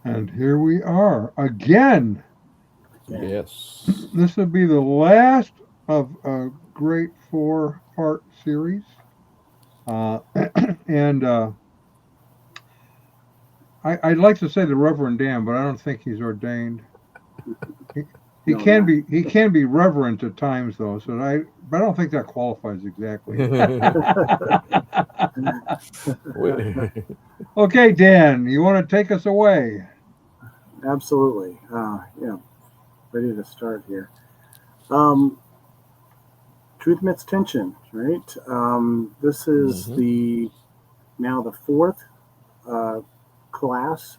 And here we are again. Yes. This will be the last of a great four-part series. Uh, and I'd like to say the Reverend Dan, but I don't think he's ordained. He, he No, can not. be reverent at times though, but I don't think that qualifies exactly. We- Okay, Dan, you want to take us away? Absolutely. Yeah, ready to start here. Um, Truth meets tension, right? This is Mhm. the now the fourth uh, class,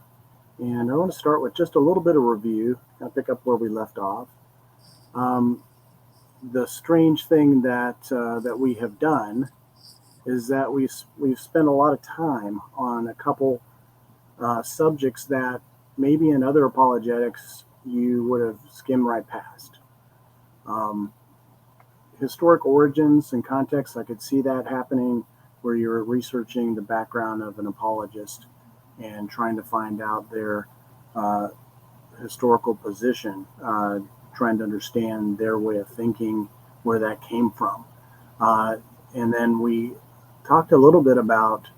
and I want to start with just a little bit of review. I'll pick up where we left off. Um, the strange thing that we have done is that we've spent a lot of time on a couple subjects that maybe in other apologetics you would have skimmed right past. Um, Historic origins and context, I could see that happening where you're researching the background of an apologist and trying to find out their uh, historical position, trying to understand their way of thinking, where that came from. Uh, and then we talked a little bit about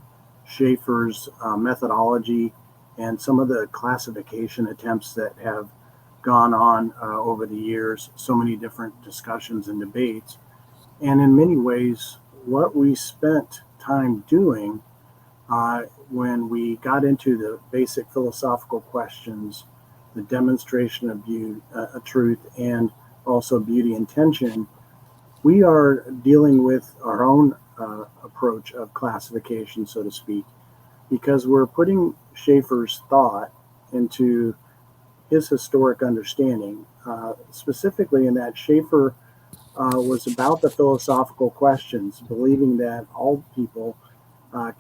Schaeffer's methodology and some of the classification attempts that have gone on over the years, so many different discussions and debates. And in many ways, what we spent time doing when we got into the basic philosophical questions, the demonstration of beauty, truth, and also beauty and tension, we are dealing with our own approach of classification, so to speak, because we're putting Schaeffer's thought into his historic understanding, specifically in that Schaeffer was about the philosophical questions, believing that all people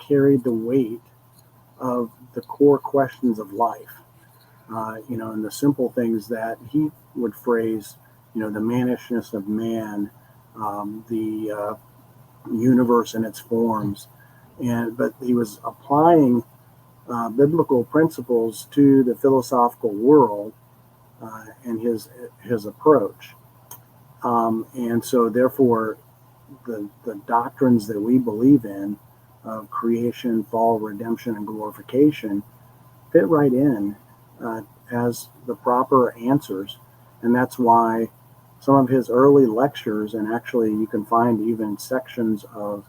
carried the weight of the core questions of life. And the simple things that he would phrase, the mannishness of man, the universe and its forms, but he was applying biblical principles to the philosophical world and his approach. And so, therefore, the doctrines that we believe in of creation, fall, redemption, and glorification fit right in as the proper answers. And that's why some of his early lectures, and actually you can find even sections of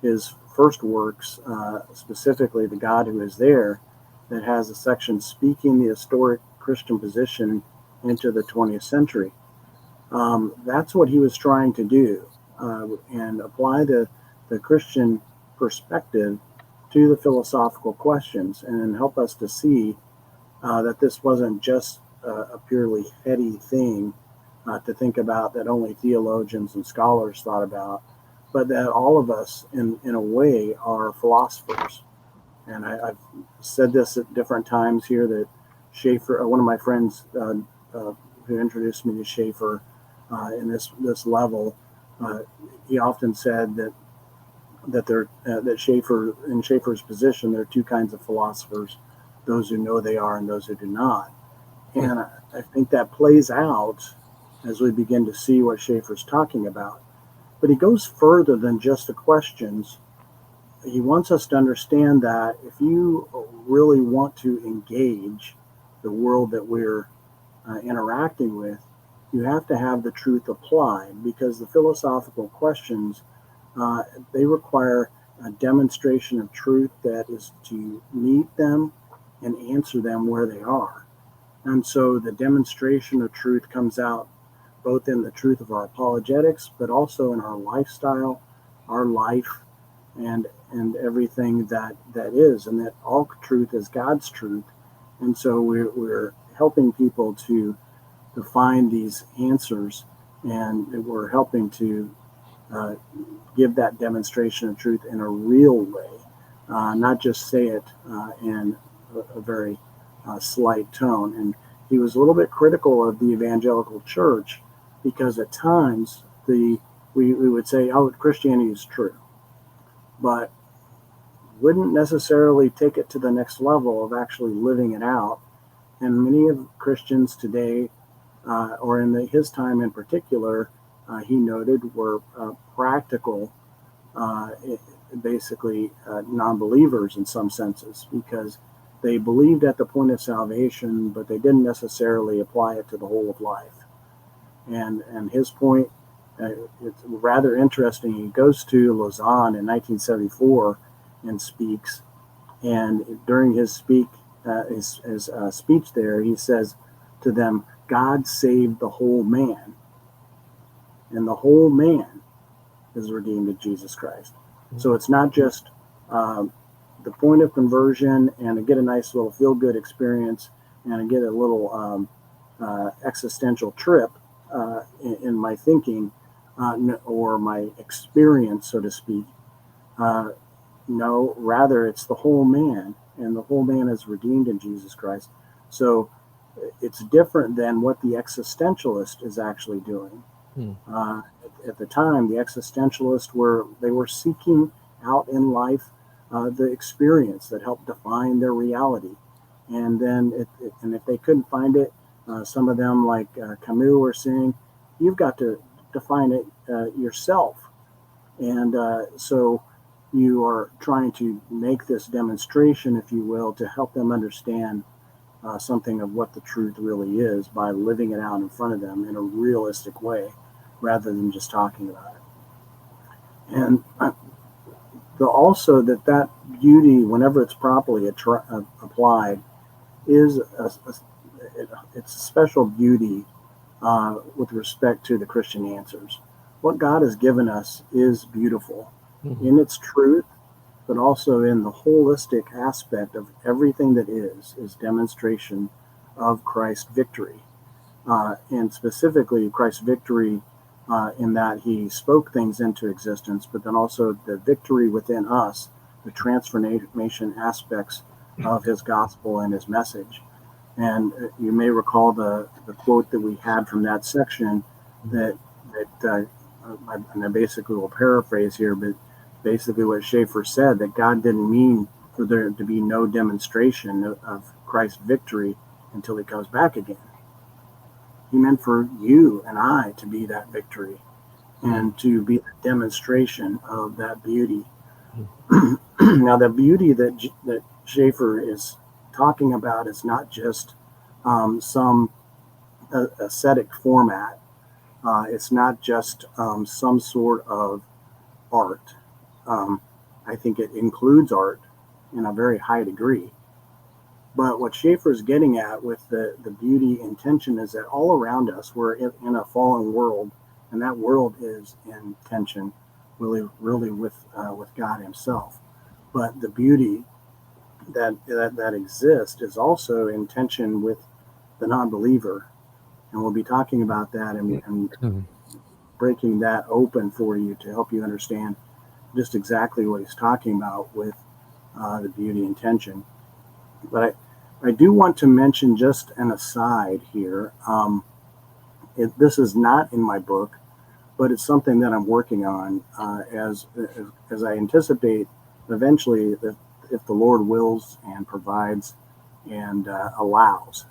his first works, specifically The God Who Is There, that has a section speaking the historic Christian position into the 20th century. That's what he was trying to do and apply the Christian perspective to the philosophical questions and then help us to see that this wasn't just a purely heady thing to think about that only theologians and scholars thought about, but that all of us, in a way, are philosophers. And I've said this at different times here that Schaeffer, one of my friends who introduced me to Schaeffer in this level, uh, he often said that Schaeffer, in Schaeffer's position, there are two kinds of philosophers: those who know they are and those who do not. And I think that plays out as we begin to see what Schaeffer's talking about. But he goes further than just the questions. He wants us to understand that if you really want to engage the world that we're interacting with, you have to have the truth applied because the philosophical questions uh, they require a demonstration of truth that is to meet them and answer them where they are. And so the demonstration of truth comes out both in the truth of our apologetics, but also in our lifestyle, our life, and everything that is, and that all truth is God's truth. And so we're helping people to find these answers, and we're helping to uh, give that demonstration of truth in a real way, not just say it in a very slight tone. And he was a little bit critical of the evangelical church because at times we would say, oh, Christianity is true, but wouldn't necessarily take it to the next level of actually living it out and many of Christians today, or in his time in particular, he noted were practical, uh, basically non-believers in some senses, because they believed at the point of salvation, but they didn't necessarily apply it to the whole of life. And his point, it's rather interesting. He goes to Lausanne in 1974 and speaks, and during his speech there, he says to them, "God saved the whole man, and the whole man is redeemed in Jesus Christ." So it's not just the point of conversion and to get a nice little feel-good experience and to get a little existential trip in my thinking or my experience, so to speak. No, rather it's the whole man, and the whole man is redeemed in Jesus Christ. So it's different than what the existentialist is actually doing. At the time, the existentialists were seeking out in life the experience that helped define their reality, and then and if they couldn't find it, some of them like Camus were saying, "You've got to define it yourself," and so you are trying to make this demonstration, if you will, to help them understand something of what the truth really is by living it out in front of them in a realistic way, rather than just talking about it. And also that beauty, whenever it's properly applied, is it's a special beauty with respect to the Christian answers. What God has given us is beautiful in its truth, but also in the holistic aspect of everything that is demonstration of Christ's victory. And specifically Christ's victory in that he spoke things into existence, but then also the victory within us, the transformation aspects of his gospel and his message. And you may recall the quote that we had from that section that and I basically will paraphrase here, but basically what Schaeffer said, that God didn't mean for there to be no demonstration of Christ's victory until he comes back again. He meant for you and I to be that victory and to be the demonstration of that beauty. Now, the beauty that Schaeffer is talking about is not just some aesthetic format. It's not just some sort of art. I think it includes art in a very high degree. But what Schaeffer is getting at with the beauty intention is that all around us, we're in a fallen world, and that world is in tension, really with God Himself. But the beauty that exists is also in tension with the non-believer, and we'll be talking about that and breaking that open for you to help you understand just exactly what he's talking about with the beauty and tension. But I do want to mention just an aside here. This is not in my book, but it's something that I'm working on as I anticipate eventually that if the Lord wills and provides and allows,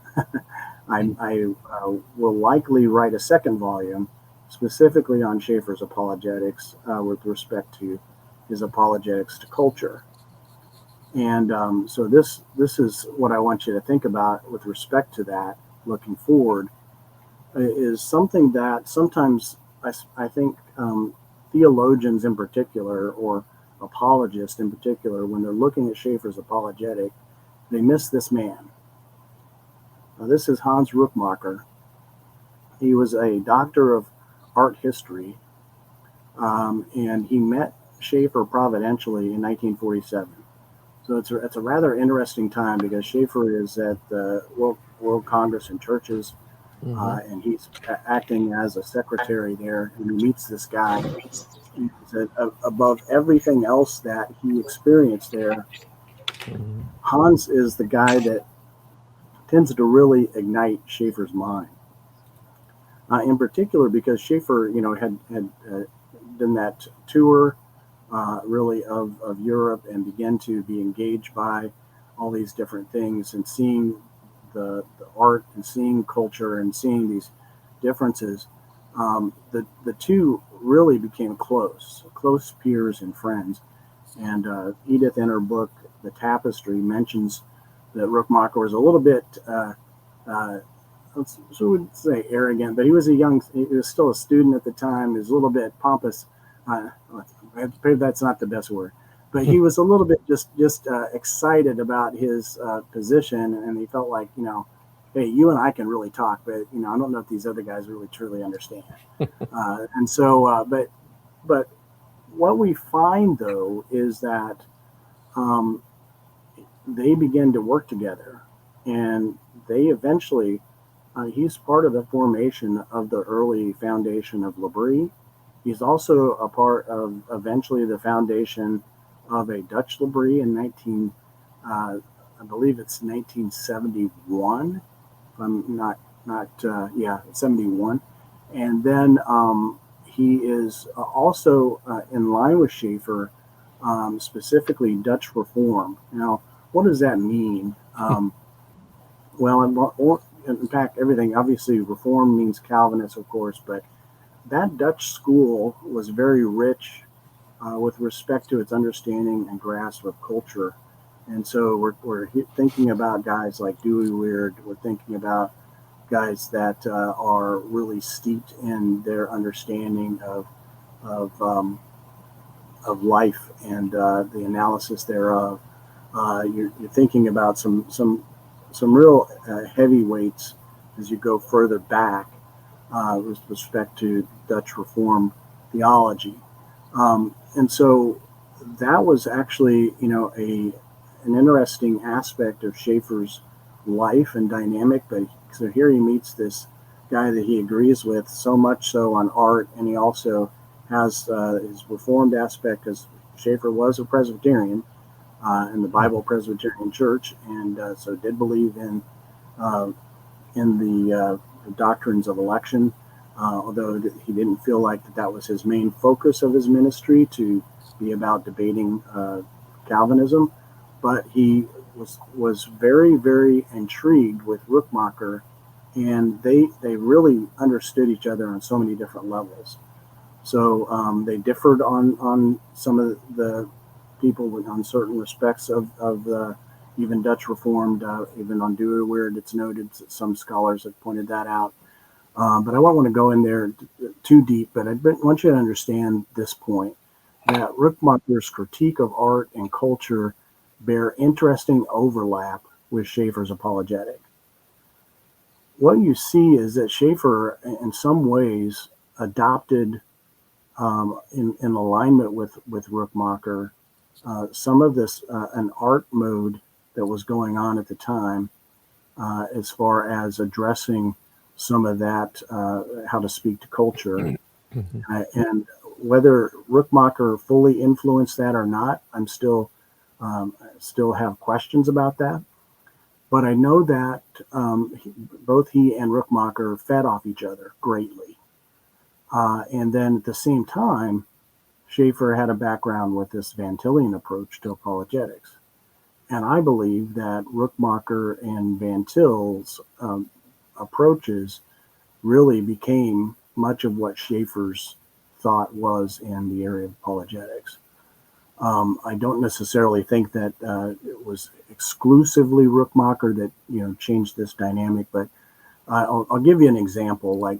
I will likely write a second volume specifically on Schaeffer's apologetics with respect to his apologetics to culture. And so this is what I want you to think about with respect to that looking forward, is something that sometimes I think theologians in particular, or apologists in particular, when they're looking at Schaeffer's apologetic, they miss this man. Now, this is Hans Ruckmacher. He was a doctor of art history, and he met Schaeffer providentially in 1947. So it's a rather interesting time, because Schaeffer is at the World Congress in Churches, and he's acting as a secretary there, and he meets this guy. He said, above everything else that he experienced there, Hans is the guy that tends to really ignite Schaeffer's mind. In particular, because Schaeffer, had done that tour really of Europe and began to be engaged by all these different things, and seeing the art and seeing culture and seeing these differences, the two really became close peers and friends. And Edith, in her book, The Tapestry, mentions that Rookmaaker was a little bit, so we would say arrogant, but he was still a student at the time. He was a little bit pompous. Maybe that's not the best word, but he was a little bit just excited about his position, and he felt like, hey, you and I can really talk, but I don't know if these other guys really truly understand. And so, but what we find though is that they begin to work together, and they eventually. He's part of the formation of the early foundation of L'Abri. He's also a part of eventually the foundation of a Dutch L'Abri in I believe it's 1971. If I'm not 71. And then he is also in line with Schaeffer, specifically Dutch Reform. Now, what does that mean? Well, in fact, everything, obviously, Reform means Calvinist, of course, but that Dutch school was very rich with respect to its understanding and grasp of culture. And so we're thinking about guys like Dewey Weird. We're thinking about guys that are really steeped in their understanding of life and the analysis thereof. You're thinking about some real heavyweights as you go further back with respect to Dutch Reformed theology. And so that was actually, an interesting aspect of Schaeffer's life and dynamic. But so here he meets this guy that he agrees with so much so on art, and he also has his Reformed aspect, because Schaeffer was a Presbyterian in the Bible Presbyterian Church, and so did believe in the doctrines of election, although he didn't feel like that was his main focus of his ministry, to be about debating Calvinism. But he was very, very intrigued with Rookmaaker, and they really understood each other on so many different levels. So they differed on some of the people on certain respects of even Dutch Reformed, even on Dewey Weird. It's noted that some scholars have pointed that out. But I won't want to go in there too deep, but I want you to understand this point, that Rookmaaker's critique of art and culture bear interesting overlap with Schaeffer's apologetic. What you see is that Schaeffer, in some ways, adopted, in alignment with Rookmaaker, some of this, an art mode that was going on at the time, as far as addressing some of that, how to speak to culture. And whether Rookmaaker fully influenced that or not, I'm still have questions about that. But I know that both he and Rookmaaker fed off each other greatly. And then at the same time, Schaeffer had a background with this Van Tillian approach to apologetics. And I believe that Rookmaaker and Van Til's approaches really became much of what Schaeffer's thought was in the area of apologetics. I don't necessarily think that it was exclusively Rookmaaker that changed this dynamic, but I'll give you an example. Like,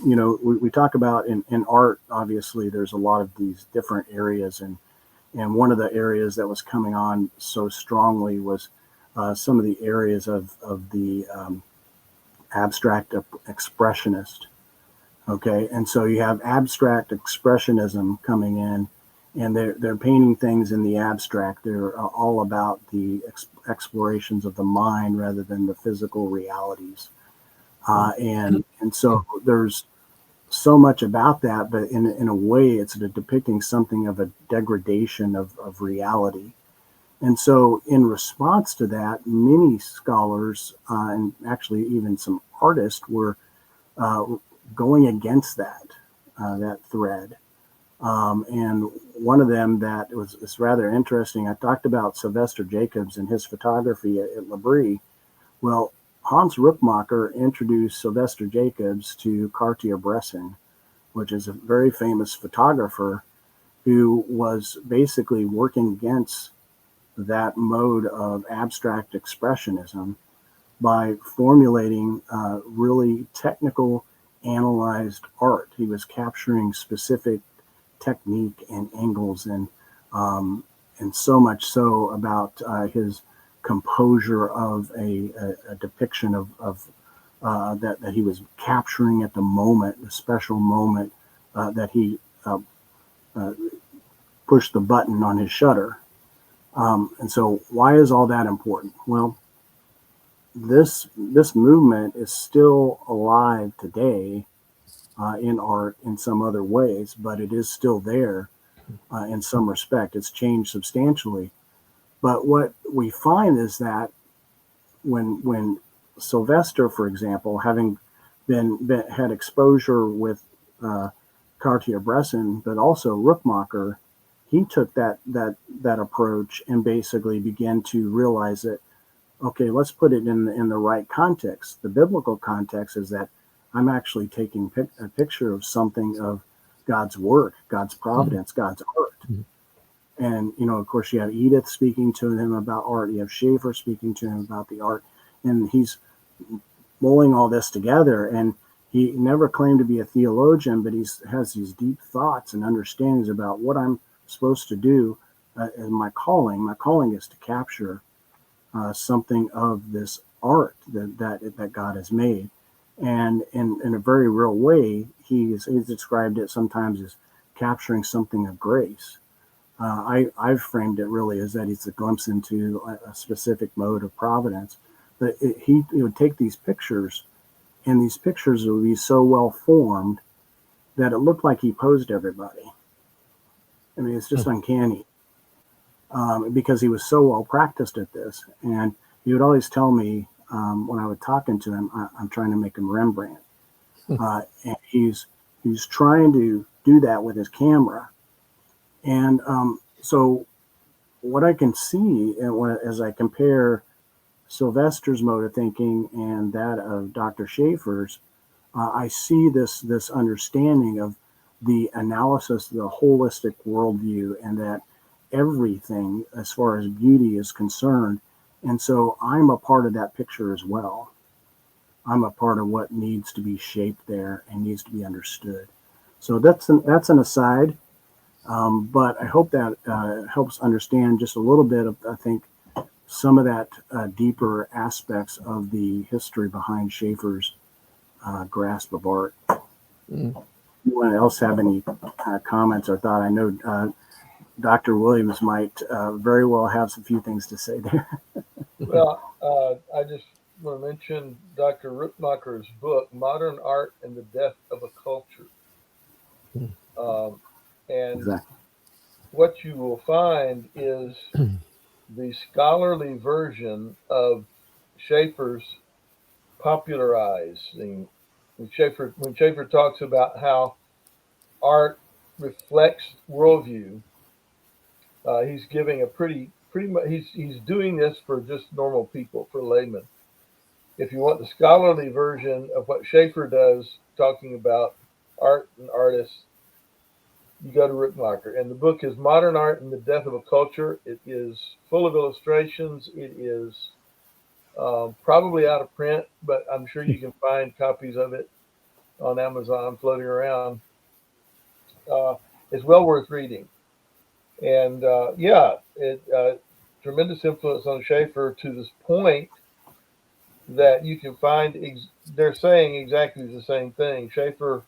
we talk about in art, obviously there's a lot of these different areas, and one of the areas that was coming on so strongly was some of the areas of the abstract expressionist. Okay, and so you have abstract expressionism coming in, and they're painting things in the abstract. They're all about the explorations of the mind rather than the physical realities. And so there's so much about that, but in a way, it's depicting something of a degradation of reality. And so in response to that, many scholars, and actually even some artists, were going against that thread. And one of them that is rather interesting, I talked about Sylvester Jacobs and his photography at L'Abri. Well, Hans Rookmaaker introduced Sylvester Jacobs to Cartier-Bresson, which is a very famous photographer who was basically working against that mode of abstract expressionism by formulating really technical, analyzed art. He was capturing specific technique and angles, and so much so about his composure of a depiction of that he was capturing at the moment, the special moment that he pushed the button on his shutter. And so, why is all that important? Well, this movement is still alive today in art in some other ways, but it is still there in some respect. It's changed substantially. But what we find is that when Sylvester, for example, having had exposure with Cartier-Bresson, but also Rookmaaker, he took that approach and basically began to realize that, okay, let's put it in the right context. The biblical context is that I'm actually taking a picture of something of God's work, God's providence, God's art. And, of course, you have Edith speaking to him about art. You have Schaeffer speaking to him about the art. And he's mulling all this together. And he never claimed to be a theologian, but he has these deep thoughts and understandings about what I'm supposed to do as my calling. My calling is to capture something of this art that God has made. And in a very real way, he's described it sometimes as capturing something of grace. I've framed it really as that it's a glimpse into a specific mode of providence. But he would take these pictures, and these pictures would be so well formed that it looked like he posed everybody. I mean, it's just uncanny because he was so well practiced at this. And he would always tell me when I would talking to him, I'm trying to make him Rembrandt. And he's trying to do that with his camera. And so what I can see as I compare Sylvester's mode of thinking and that of Dr. Schaeffer's, I see this understanding of the analysis of the holistic worldview, and that everything as far as beauty is concerned. And so I'm a part of that picture as well. I'm a part of what needs to be shaped there and needs to be understood. So that's an aside. But I hope that helps understand just a little bit of, I think, some of that deeper aspects of the history behind Schaeffer's grasp of art. Anyone else have any comments or thought? I know Dr. Williams might very well have some few things to say there. Well, I just want to mention Dr. Rookmaaker's book, Modern Art and the Death of a Culture. And Exactly. what you will find is the scholarly version of Schaeffer's popularizing. When Schaeffer talks about how art reflects worldview, he's giving a pretty much he's doing this for just normal people, for laymen. If you want the scholarly version of what Schaeffer does, talking about art and artists, you go to Rookmaaker. And the book is Modern Art and the Death of a Culture. It is full of illustrations. It is probably out of print, but I'm sure you can find copies of it on Amazon floating around. It's well worth reading. And tremendous influence on Schaeffer, to this point that you can find, they're saying exactly the same thing. Schaeffer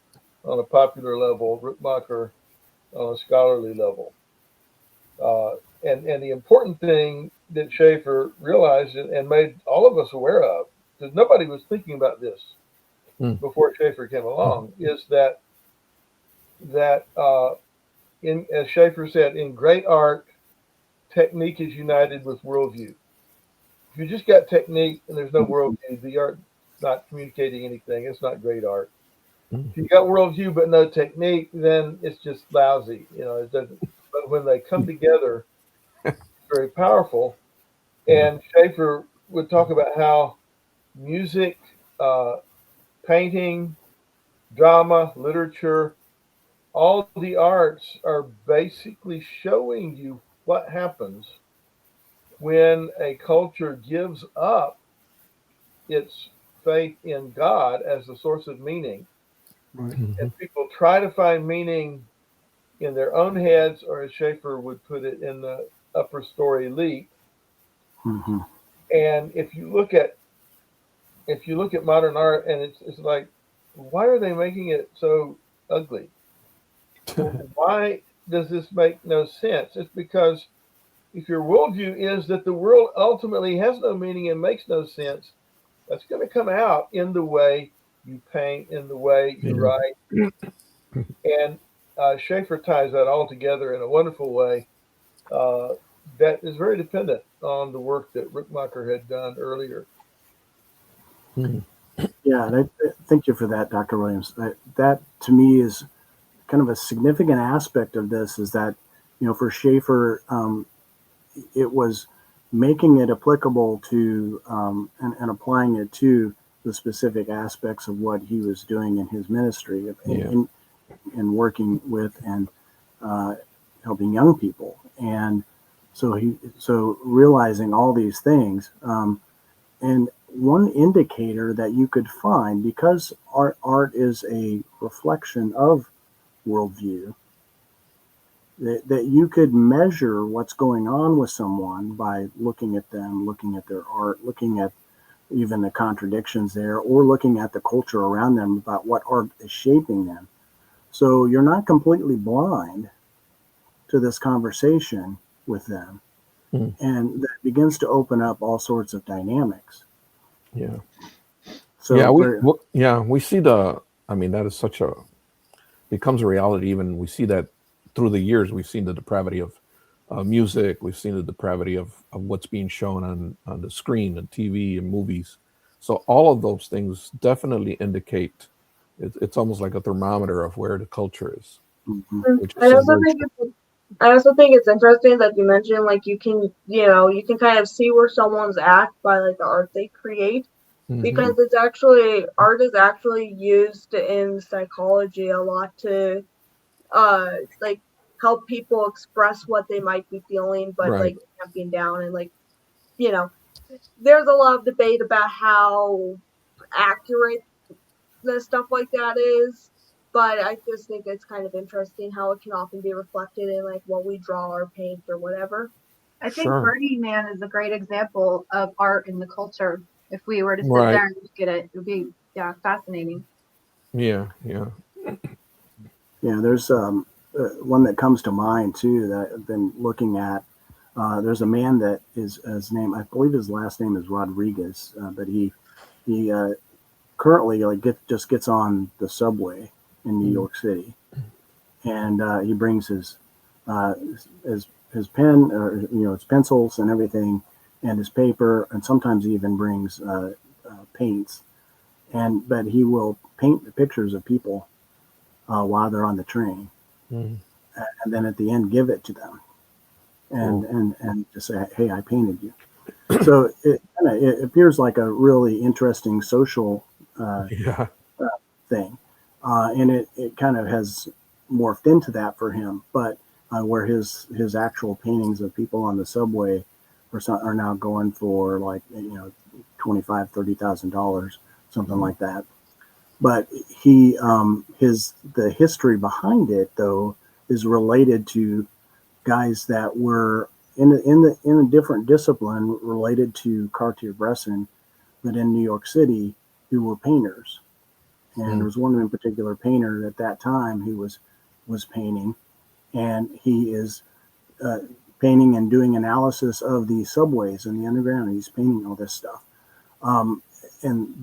on a popular level, Rookmaaker on a scholarly level. And the important thing that Schaeffer realized and made all of us aware of, because nobody was thinking about this before Schaeffer came along, is that as Schaeffer said, in great art, technique is united with worldview. If you just got technique and there's no worldview, the art's not communicating anything. It's not great art. If you got worldview but no technique, then it's just lousy. It doesn't. But when they come together, it's very powerful. And Schaeffer would talk about how music, painting, drama, literature, all the arts are basically showing you what happens when a culture gives up its faith in God as the source of meaning, Right. Mhm. and people try to find meaning in their own heads, or as Schaeffer would put it, in the upper story elite. Hmm. And if you look at modern art, and it's like, why are they making it so ugly? Why does this make no sense? It's because if your worldview is that the world ultimately has no meaning and makes no sense, that's going to come out in the way you paint, in the way you Yeah. write. And Schaeffer ties that all together in a wonderful way uh, that is very dependent on the work that Rickmacher had done earlier. Mhm. Yeah, and thank you for that, Dr. Williams. That to me is kind of a significant aspect of this is that, for Schaeffer, it was making it applicable to and applying it to the specific aspects of what he was doing in his ministry Yeah. in working with and uh, helping young people. And so realizing all these things, and one indicator that you could find, because art is a reflection of worldview, that you could measure what's going on with someone by looking at them, looking at their art, looking at even the contradictions there, or looking at the culture around them about what art is shaping them. So you're not completely blind to this conversation with them. Mm. And that begins to open up all sorts of dynamics. Yeah. So, We see I mean, that is such a, becomes a reality. Even we see that through the years, we've seen the depravity of music. We've seen the depravity of what's being shown on the screen and TV and movies. So all of those things definitely indicate it's almost like a thermometer of where the culture is, mhm. which is so very true. I also think it's interesting that you mentioned like you can kind of see where someone's at by like the art they create, because Mhm. it's actually art is actually used in psychology a lot to like help people express what they might be feeling but Right. like tamping down, and like you know there's a lot of debate about how accurate the stuff like that is, but I just think it's kind of interesting how it can often be reflected in like what we draw or paint or whatever. I think Sure. Burning Man is a great example of art in the culture. If we were to sit Right. there and look at it, it would be fascinating. Yeah. Yeah. Yeah, there's one that comes to mind too that I've been looking at. There's a man that is his name, I believe his last name is Rodriguez, but he currently just gets on the subway in New Mm. York City, and he brings uh, his pen, or his pencils and everything, and his paper, and sometimes he even brings paints, but he will paint the pictures of people while they're on the train, Mm. and then at the end give it to them, and Cool. and just say, hey, I painted you. So it appears like a really interesting social Yeah. thing, and it kind of has morphed into that for him. But where his actual paintings of people on the subway are now going for like $25,000-$30,000, something Mhm. like that. But he the history behind it though is related to guys that were in a different discipline related to Cartier-Bresson, but in New York City, who were painters. And there Mm. was one in particular painter at that time who was painting, and he is uh, painting and doing analysis of the subways and the underground. He's painting all this stuff. Um,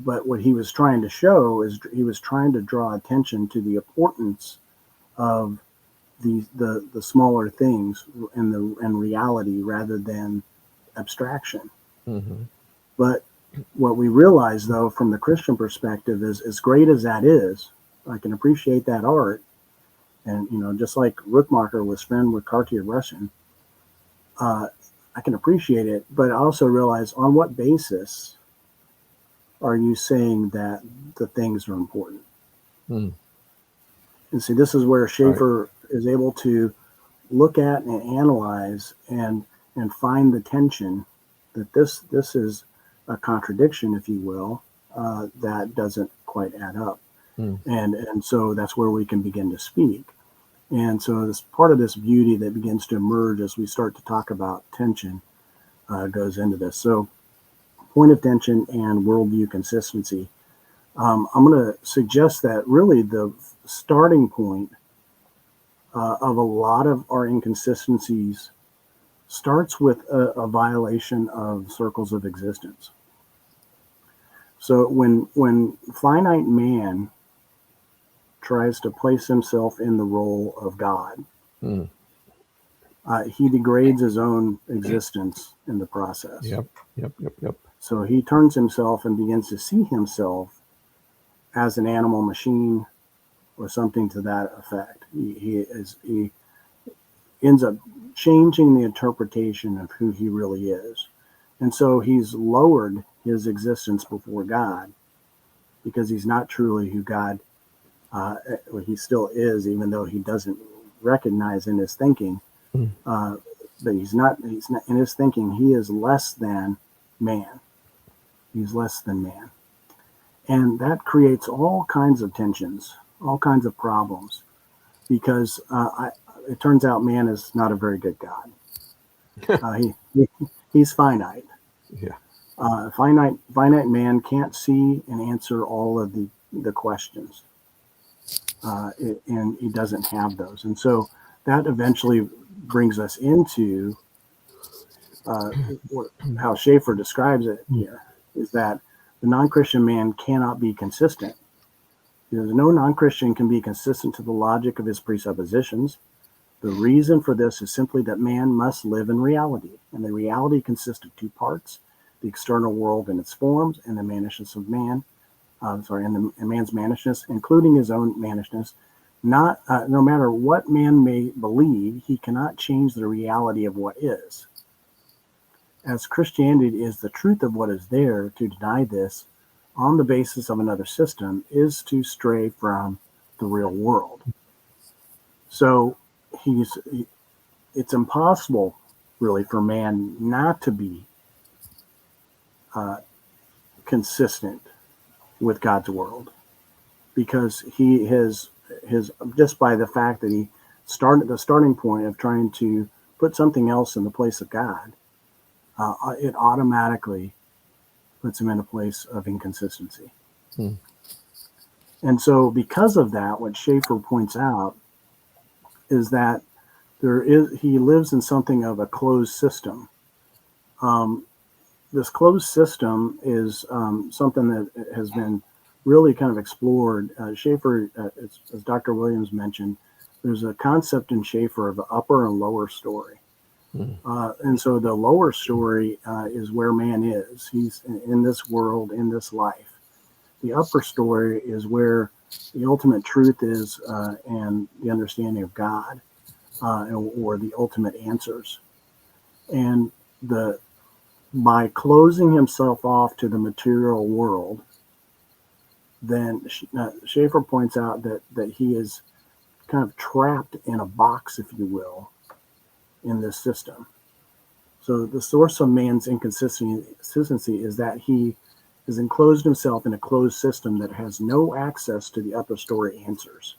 but what he was trying to show is he was trying to draw attention to the importance of the smaller things and reality rather than abstraction. Mhm. But what we realize, though, from the Christian perspective, is as great as that is, I can appreciate that art, and just like Rookmacher was friend with Cartier-Bresson, I can appreciate it, but I also realize on what basis are you saying that the things are important? Hmm. And see, this is where Schaeffer is able to look at and analyze and find the tension that this is a contradiction, if you will, that doesn't quite add up. Hmm. And so that's where we can begin to speak. And so this part of this beauty that begins to emerge as we start to talk about tension goes into this. So point of tension and worldview consistency. I'm going to suggest that really the starting point of a lot of our inconsistencies starts with a violation of circles of existence. So when finite man tries to place himself in the role of God, Hmm. he degrades his own existence in the process. Yep. So he turns himself and begins to see himself as an animal machine or something to that effect. He ends up changing the interpretation of who he really is. And so he's lowered his existence before God because he's not truly who God, well, he still is, even though he doesn't recognize in his thinking. Hmm. But he's not in his thinking, he is less than man. He's less than man. And that creates all kinds of tensions, all kinds of problems, because it turns out man is not a very good God. He's finite. Yeah. Finite man can't see and answer all of the questions, and he doesn't have those. And so that eventually brings us into how Schaeffer describes it here, is that the non-Christian man cannot be consistent. Because no non-Christian can be consistent to the logic of his presuppositions. The reason for this is simply that man must live in reality, and the reality consists of two parts: the external world and its forms, and the mannishness of man. And man's mannishness, including his own mannishness. Not no matter what man may believe, he cannot change the reality of what is. As Christianity is the truth of what is there, to deny this on the basis of another system is to stray from the real world. So it's impossible, really, for man not to be consistent with God's world, because he has just by the fact that he started the starting point of trying to put something else in the place of God, it automatically puts him in a place of inconsistency. Hmm. And so because of that, what Schaeffer points out is that he lives in something of a closed system. This closed system is something that has been really kind of explored. Schaeffer, as Dr. Williams mentioned, there's a concept in Schaeffer of an upper and lower story. And so the lower story is where man is. He's in this world, in this life. The upper story is where the ultimate truth is, and the understanding of God, or the ultimate answers. And by closing himself off to the material world, then Schaeffer points out that he is kind of trapped in a box, if you will, in this system. So the source of man's inconsistency is that he has enclosed himself in a closed system that has no access to the upper story answers.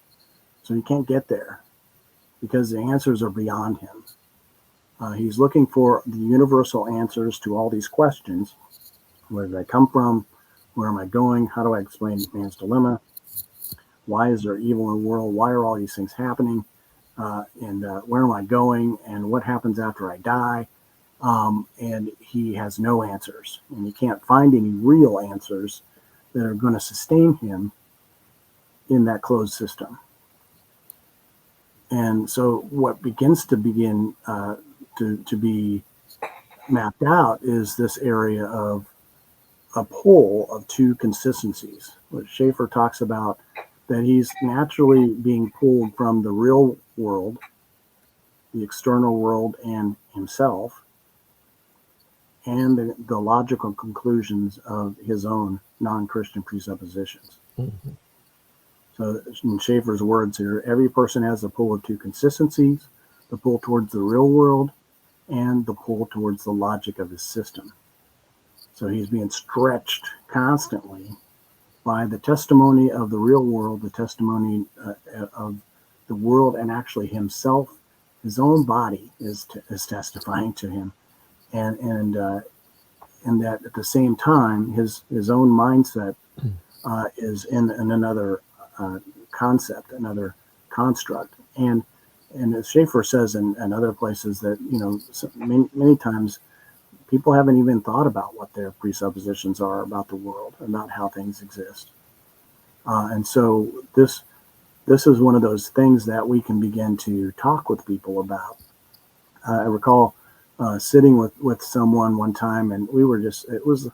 So he can't get there because the answers are beyond him. He's looking for the universal answers to all these questions. Where did I come from? Where am I going? How do I explain man's dilemma? Why is there evil in the world? Why are all these things happening? And where am I going? And what happens after I die? And he has no answers, and he can't find any real answers that are going to sustain him in that closed system. And so what begins to be mapped out is this area of a pole of two consistencies. What Schaeffer talks about, that he's naturally being pulled from the real world, the external world, and himself. and the logical conclusions of his own non-Christian presuppositions. Mm-hmm. So in Schaeffer's words here, every person has the pull of two consistencies, the pull towards the real world and the pull towards the logic of his system. So he's being stretched constantly by the testimony of the real world, the testimony of the world, and actually himself. His own body is testifying to him, and that at the same time, his own mindset is in another concept, another construct, and as Schaeffer says in other places that many times people haven't even thought about what their presuppositions are about the world, about how things exist, and so this is one of those things that we can begin to talk with people about. I recall sitting with someone one time, and we were just, it was,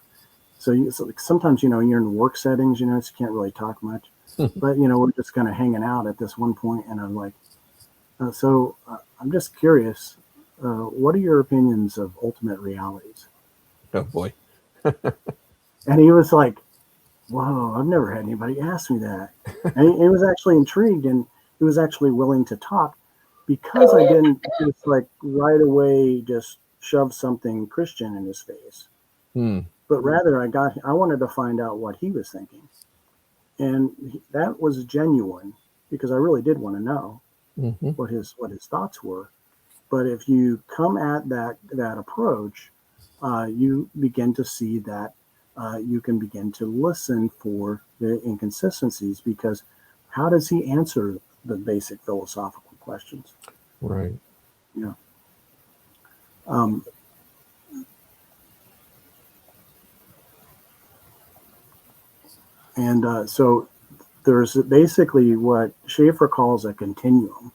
so sometimes, you're in work settings, you can't really talk much, but, we're just kind of hanging out at this one point, and I'm like, I'm just curious, what are your opinions of ultimate realities? Oh boy. And he was like, whoa, I've never had anybody ask me that. And he was actually intrigued, and he was actually willing to talk because I didn't just like right away just shove something Christian in his face. But rather I wanted to find out what he was thinking. And that was genuine because I really did want to know what his thoughts were. But if you come at that approach, you begin to see that you can begin to listen for the inconsistencies, because how does he answer the basic philosophical questions? Right. Yeah. So there's basically what Schaeffer calls a continuum,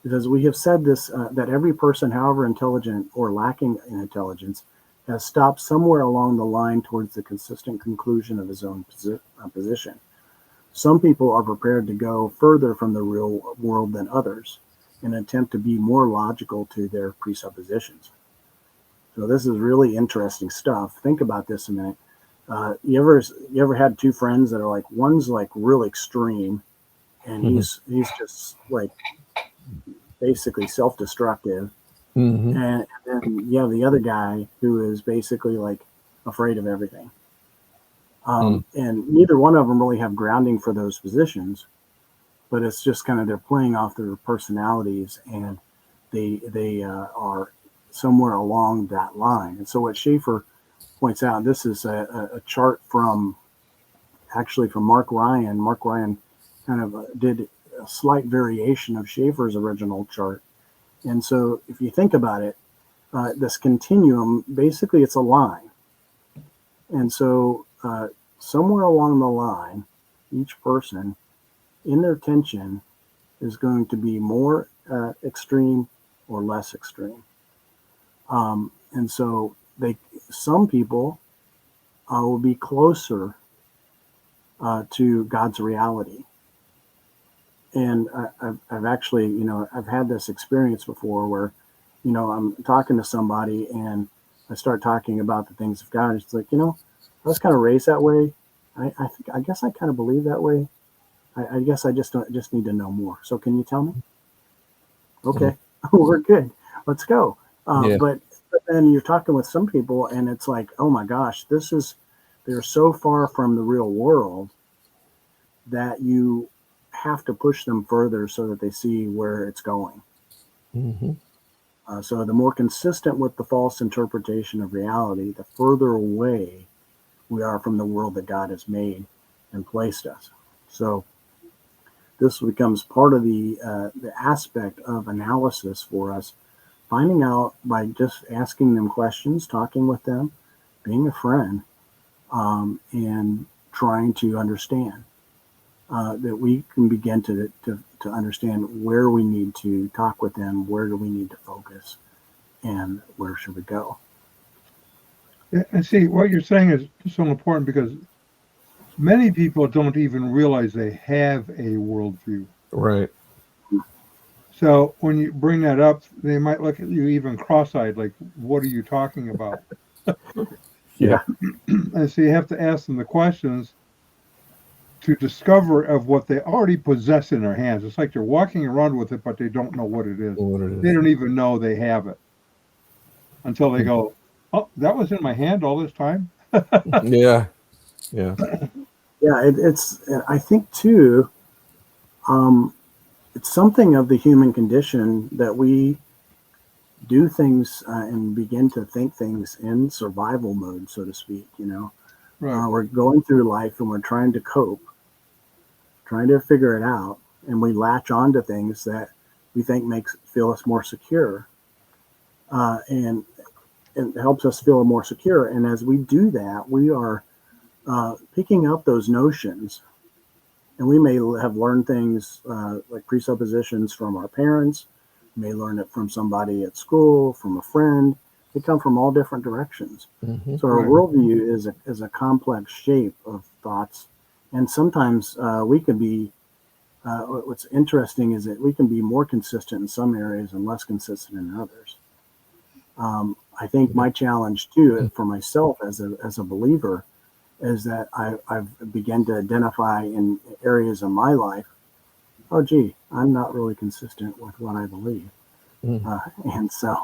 because we have said this, that every person, however intelligent or lacking in intelligence, has stopped somewhere along the line towards the consistent conclusion of his own position. Some people are prepared to go further from the real world than others in an attempt to be more logical to their presuppositions. So this is really interesting stuff. Think about this a minute. You ever had two friends that are like, one's like real extreme, and he's just like basically self-destructive, and then you have the other guy who is basically like afraid of everything. And neither one of them really have grounding for those positions, but it's just kind of they're playing off their personalities, and they are somewhere along that line. And so what Schaeffer points out, this is a chart from Mark Ryan. Mark Ryan kind of did a slight variation of Schaeffer's original chart. And so if you think about it, this continuum, basically it's a line. And so somewhere along the line, each person in their tension is going to be more extreme or less extreme. And so some people will be closer to God's reality. And I've actually, I've had this experience before where, I'm talking to somebody and I start talking about the things of God. It's like, I was kind of raised that way. I guess I kind of believe that way. I guess I just need to know more. So can you tell me? Okay, we're good. Let's go. But then you're talking with some people and it's like, oh my gosh, they're so far from the real world that you have to push them further so that they see where it's going. So the more consistent with the false interpretation of reality, the further away we are from the world that God has made and placed us. So this becomes part of the aspect of analysis for us, finding out by just asking them questions, talking with them, being a friend, and trying to understand. That we can begin to understand where we need to talk with them, where do we need to focus, and where should we go. And see, what you're saying is so important because many people don't even realize they have a worldview. Right. So when you bring that up, they might look at you even cross-eyed, like, what are you talking about? Yeah. And so you have to ask them the questions to discover of what they already possess in their hands. It's like they're walking around with it, but they don't know what it is. What it They is. don't even know they have it until they go, "Oh, that was in my hand all this time." Yeah. Yeah. Yeah, it's. I think too. It's something of the human condition that we do things and begin to think things in survival mode, so to speak. Right. We're going through life and we're trying to cope, trying to figure it out, and we latch onto things that we think feel us more secure, and it helps us feel more secure. And as we do that, we are picking up those notions, and we may have learned things like presuppositions from our parents. We may learn it from somebody at school, from a friend. They come from all different directions. Mhm. So our Right. worldview is a complex shape of thoughts, and sometimes we can be. What's interesting is that we can be more consistent in some areas and less consistent in others. I think my challenge too, for myself as a believer, is that I've begun to identify in areas of my life. Oh, gee, I'm not really consistent with what I believe, Mm. and so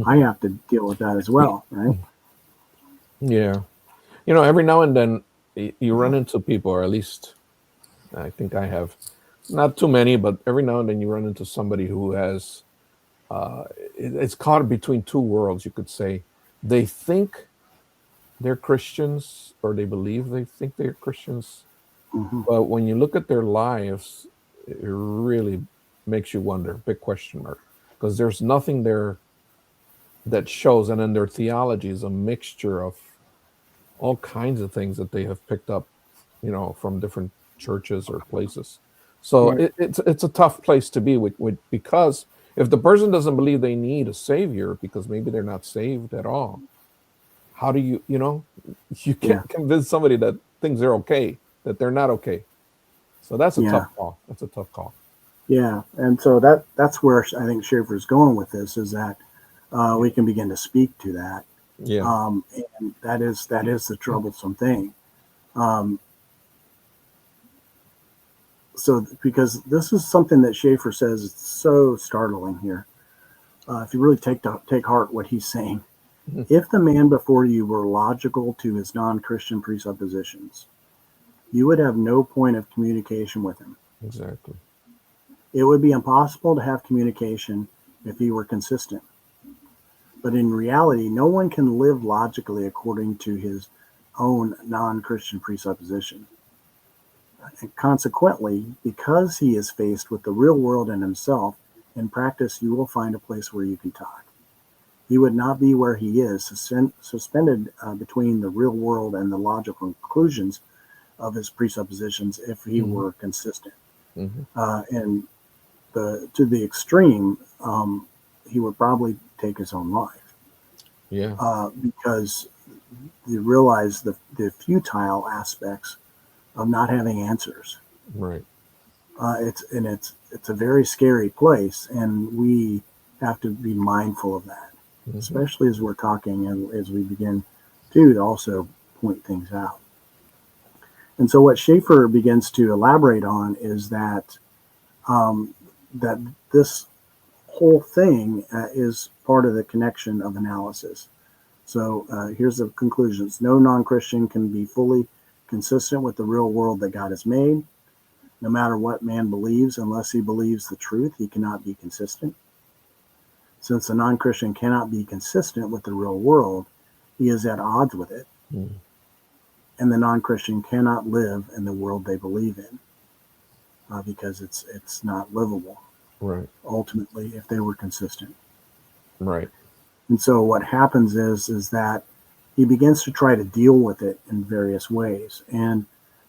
I have to deal with that as well, right? Yeah. Every now and then you run into people, or at least I think I have, not too many, but every now and then you run into somebody who has, it's caught between two worlds, you could say. They think they're Christians, or they believe they think they're Christians. Hmm. But when you look at their lives, it really makes you wonder, big question mark, because there's nothing there that shows. And then their theology is a mixture of all kinds of things that they have picked up, from different churches or places. So Right. it's a tough place to be with, because if the person doesn't believe they need a savior because maybe they're not saved at all, how do you Yeah, can't convince somebody that things are okay, that they're not okay. So that's a tough yeah, call. That's a tough call. yeah. And so that's where I think Schaeffer's going with this is that we can begin to speak to that, Yeah. and that is the troublesome thing. Um, so because this is something that Schaeffer says is so startling here. If you really take heart what he's saying, if the man before you were logical to his non-Christian presuppositions, you would have no point of communication with him. Exactly. It would be impossible to have communication if he were consistent. But in reality, no one can live logically according to his own non-Christian presupposition. And consequently, because he is faced with the real world and himself, in practice, you will find a place where you can talk. He would not be where he is, suspended between the real world and the logical conclusions of his presuppositions if he Hmm. were consistent. Hmm. And to the extreme, he would probably take his own life Yeah. because you realize the futile aspects of not having answers. Right. It's a very scary place, and we have to be mindful of that, Hmm. especially as we're talking and as we begin to also point things out. And so, what Schaeffer begins to elaborate on is um, that this whole thing is part of the connection of analysis. So here's the conclusions. No non-Christian can be fully consistent with the real world that God has made. No matter what man believes, unless he believes the truth, he cannot be consistent. Since a non-Christian cannot be consistent with the real world, he is at odds with it. Mm. And the non-Christian cannot live in the world they believe in because it's not livable, Right. ultimately, if they were consistent. Right. And so what happens is that he begins to try to deal with it in various ways. And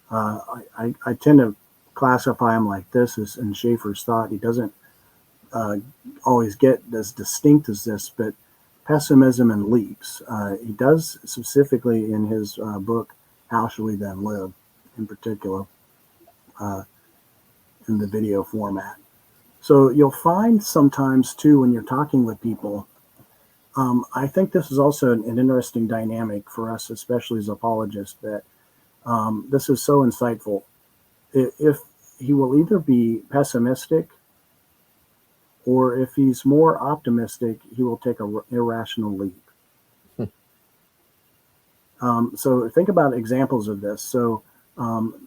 I tend to classify him like this as in Schaeffer's thought. He doesn't always get as distinct as this, but pessimism and leaps. He does specifically in his book, How Shall We Then Live, in particular, uh, in the video format. So you'll find sometimes too when you're talking with people I think this is also an interesting dynamic for us, especially as apologists, that this is so insightful. If he will either be pessimistic, or if he's more optimistic, he will take an irrational leap. So think about examples of this. So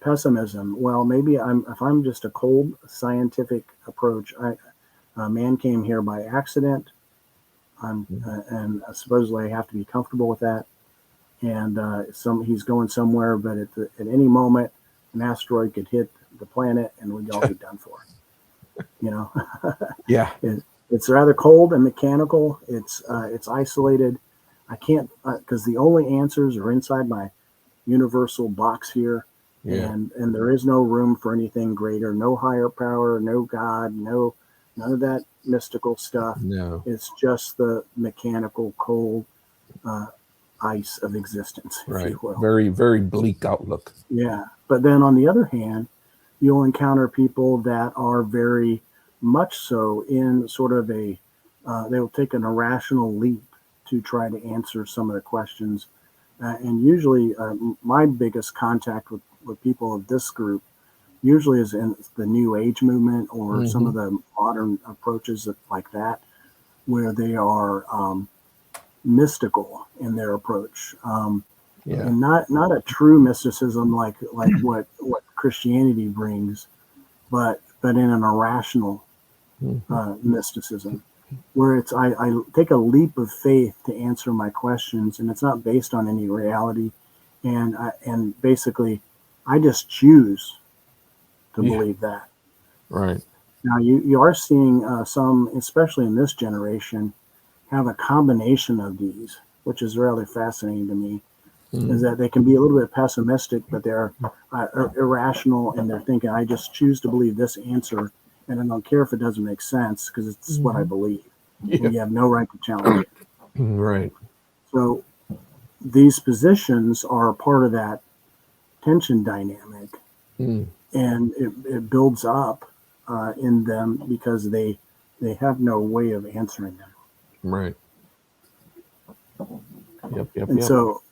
pessimism. Well, maybe if I'm just a cold scientific approach. Man came here by accident. And supposedly I have to be comfortable with that. And he's going somewhere, but at any moment, an asteroid could hit the planet, and we'd all be done for. Yeah. It's rather cold and mechanical. It's isolated. I can't because the only answers are inside my universal box here, and there is no room for anything greater. No higher power, no God, none of that mystical stuff. No. It's just the mechanical, cold ice of existence, if you will. Very, very bleak outlook. Yeah. But then on the other hand, you'll encounter people that are very much so in sort of they will take an irrational leap to try to answer some of the questions. And usually my biggest contact with people of this group usually is in the New Age movement or some of the modern approaches like that, where they are mystical in their approach, and not a true mysticism like what Christianity brings, but in an irrational mysticism, where it's I take a leap of faith to answer my questions, and it's not based on any reality, and basically I just choose to believe that. Right. Now you are seeing some, especially in this generation, have a combination of these, which is rather fascinating to me, is that they can be a little bit pessimistic, but they're irrational, and they're thinking, I just choose to believe this answer, and I don't care if it doesn't make sense because it's what I believe. And you have no right to challenge it. Right. So these positions are part of that tension dynamic, and it builds up in them because they have no way of answering them. Right. And so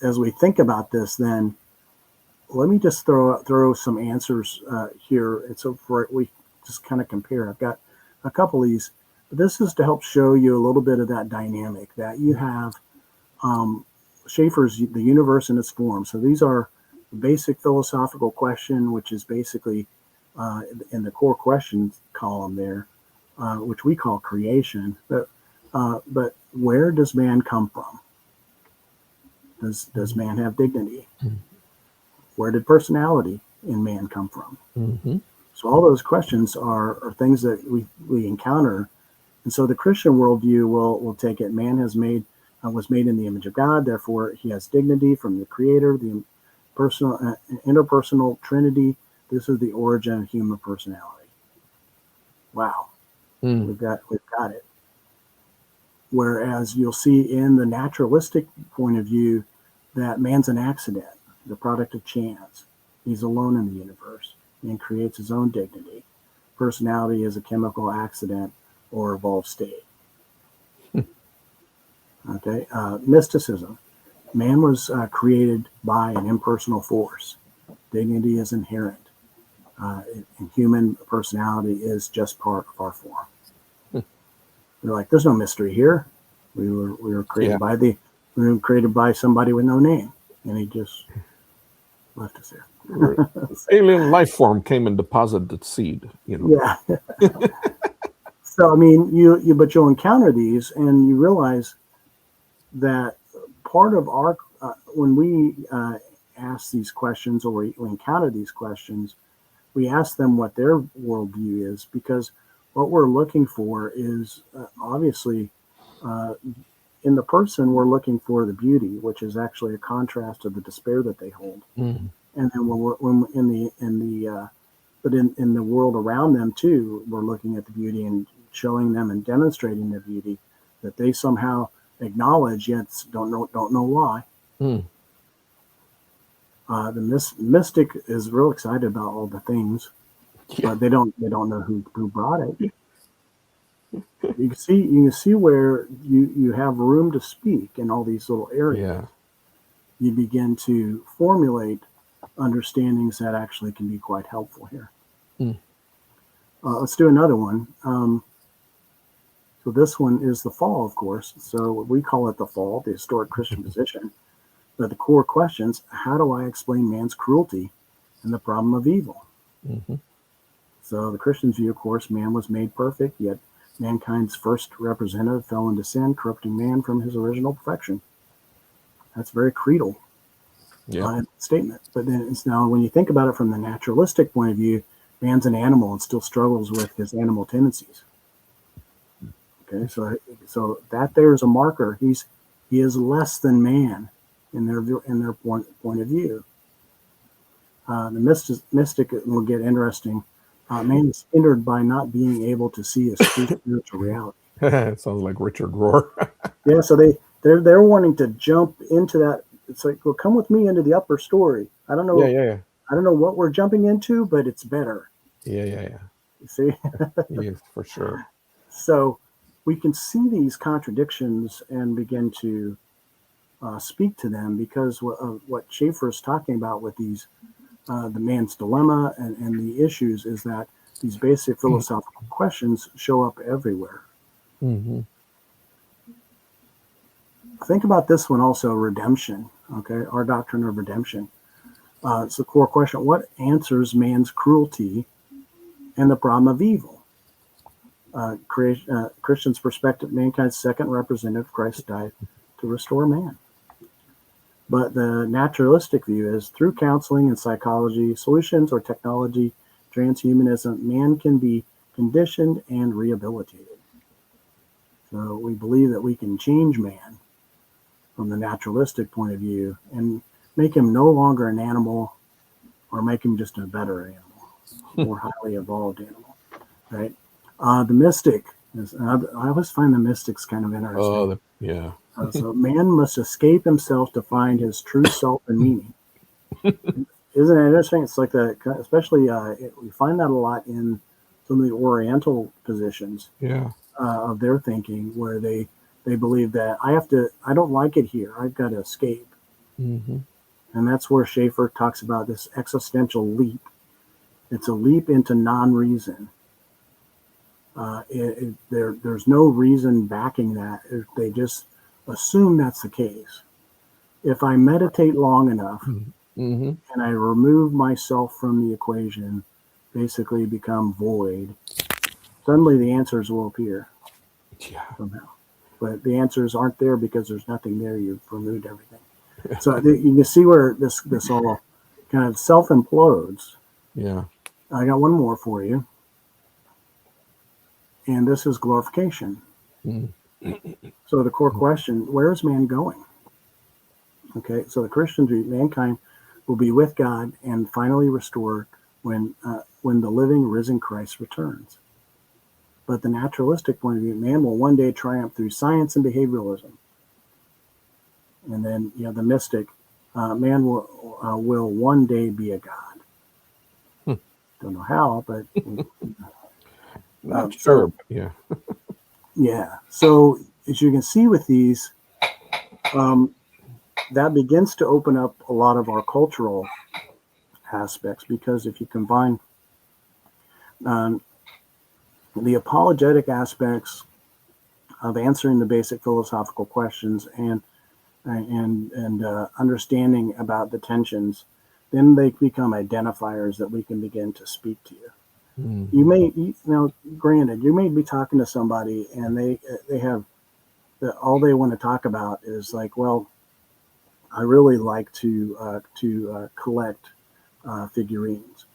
as we think about this, then let me just throw some answers here. It's we just kind of compare. I've got a couple of these, but this is to help show you a little bit of that dynamic that you have. Schaeffer's The Universe and Its Form. So these are the basic philosophical question, which is basically in the core questions column there, which we call creation. But where does man come from? Does man have dignity? Where did personality in man come from? So all those questions are things that we encounter. And so the Christian worldview will take it. Man was made in the image of God, therefore he has dignity from the Creator, the interpersonal Trinity. This is the origin of human personality. Wow, we've got it. Whereas you'll see in the naturalistic point of view that man's an accident, the product of chance. He's alone in the universe and creates his own dignity. Personality is a chemical accident or evolved state. Okay, mysticism. Man was created by an impersonal force. Dignity is inherent. And human personality is just part of our form. They're like, there's no mystery here. We were created by somebody with no name, and he just left us there. Alien life form came and deposited seed. Yeah. So I mean, you'll encounter these, and you realize that part of our when we ask these questions or we encounter these questions, we ask them what their worldview is, because what we're looking for is obviously in the person, we're looking for the beauty, which is actually a contrast to the despair that they hold. And then when in the world around them too, we're looking at the beauty and showing them and demonstrating the beauty that they somehow acknowledge, yet don't know why. The mystic is real excited about all the things, but they don't know who brought it. You can see where you have room to speak in all these little areas. Yeah. You begin to formulate understandings that actually can be quite helpful here. Mm. Let's do another one. So this one is the fall, of course. So we call it the fall, the historic Christian position. But the core questions: how do I explain man's cruelty and the problem of evil? Mm-hmm. So the Christian's view, of course, man was made perfect, yet mankind's first representative fell into sin, corrupting man from his original perfection. That's very creedal statement. But then it's now, when you think about it from the naturalistic point of view, man's an animal and still struggles with his animal tendencies. Okay, so that there's a marker. He is less than man in their point of view. The mystic will get interesting. Man is hindered by not being able to see his true spiritual reality. It sounds like Richard Rohr. Yeah, so they're wanting to jump into that. It's like, well, come with me into the upper story. I don't know. Yeah. I don't know what we're jumping into, but it's better. Yeah. You see? Yes, for sure. So we can see these contradictions and begin to speak to them, because what Schaeffer is talking about with these, the man's dilemma and the issues, is that these basic philosophical questions show up everywhere. Mm-hmm. Think about this one also, redemption. Okay, our doctrine of redemption. It's the core question: what answers man's cruelty and the problem of evil? Christian's perspective: mankind's second representative, Christ died to restore man. But the naturalistic view is, through counseling and psychology, solutions, or technology, transhumanism, man can be conditioned and rehabilitated. So we believe that we can change man from the naturalistic point of view and make him no longer an animal, or make him just a better animal, more highly evolved animal, right? The mystic is, I always find the mystics kind of interesting. Yeah. So man must escape himself to find his true self and meaning. Isn't it interesting? It's like especially we find that a lot in some of the Oriental positions of their thinking, where they believe that I don't like it here, I've got to escape. Mm-hmm. And that's where Schaeffer talks about this existential leap. It's a leap into non-reason. There's no reason backing that. They just assume that's the case. If I meditate long enough, mm-hmm. and I remove myself from the equation, basically become void, suddenly the answers will appear somehow. But the answers aren't there because there's nothing there. You've removed everything. So you can see where this all kind of self-implodes. Yeah. I got one more for you. And this is glorification. Mm. So the core question: where is man going? Okay, so the Christian view, mankind will be with God and finally restored when the living, risen Christ returns. But the naturalistic point of view, man will one day triumph through science and behavioralism. And then the mystic, man will one day be a god. Don't know how, but not sure. But yeah. So as you can see with these, that begins to open up a lot of our cultural aspects, because if you combine the apologetic aspects of answering the basic philosophical questions and understanding about the tensions, then they become identifiers that we can begin to speak to. You may, granted, you may be talking to somebody and they have all they want to talk about is like, well, I really like to collect figurines.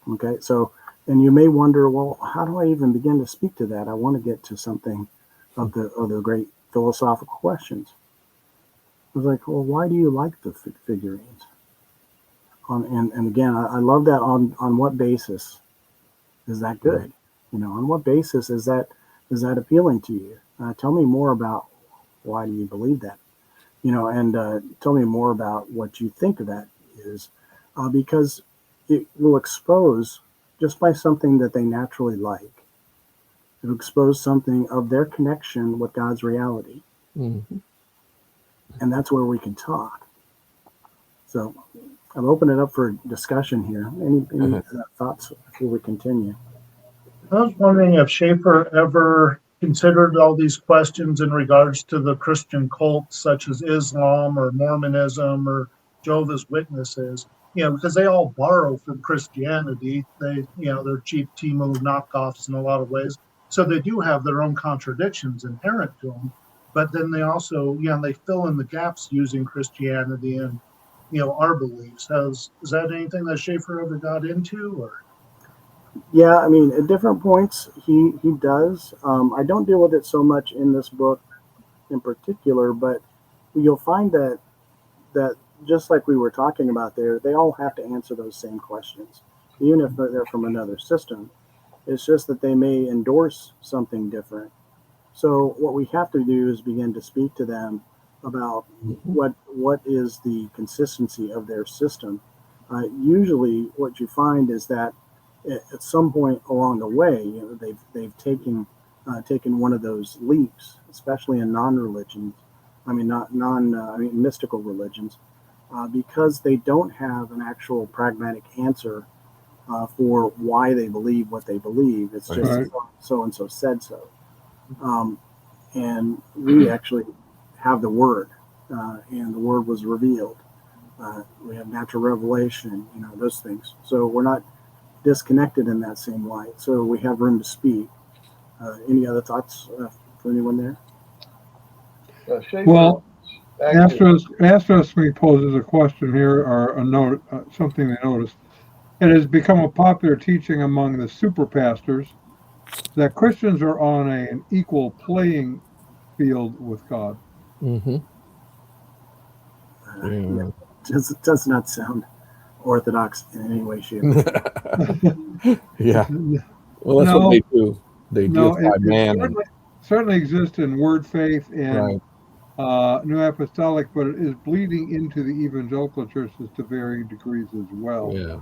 Okay, so, and you may wonder, well, how do I even begin to speak to that? I want to get to something of the great philosophical questions. I was like, well, why do you like the figurines? And again, I love that. On what basis is that good? On what basis is that appealing to you? Tell me more about why do you believe that? And tell me more about what you think of that is, because it will expose just by something that they naturally like, to expose something of their connection with God's reality. Mm-hmm. And that's where we can talk. So I'll open it up for discussion here. Any thoughts before we continue? I was wondering if Schaeffer ever considered all these questions in regards to the Christian cults such as Islam or Mormonism or Jehovah's Witnesses, because they all borrow from Christianity. They're cheap Timu knockoffs in a lot of ways. So they do have their own contradictions inherent to them. But then they also, they fill in the gaps using Christianity and, our beliefs. Is that anything that Schaeffer ever got into, or? Yeah, I mean, at different points, he does. I don't deal with it so much in this book in particular, but you'll find that just like we were talking about there, they all have to answer those same questions, even if they're from another system. It's just that they may endorse something different. So what we have to do is begin to speak to them about what is the consistency of their system. Usually, what you find is that at some point along the way, they've taken one of those leaps, especially in non-religions. I mean, not non. I mean, mystical religions, because they don't have an actual pragmatic answer for why they believe what they believe. It's just Right. so and so said so. And we actually have the Word, and the Word was revealed. We have natural revelation, those things. So we're not disconnected in that same light. So we have room to speak. Any other thoughts for anyone there? Schaeffer Well, active. Astronomy poses a question here, or a note, something they noticed. It has become a popular teaching among the super pastors that Christians are on an equal playing field with God. Mm-hmm. Yeah, Yeah. does not sound orthodox in any way, shape, or form. Yeah. Well, that's what No, they do. They no, deify it man, and certainly exists in Word Faith and right. New Apostolic, but it is bleeding into the evangelical churches to varying degrees as well. Yeah.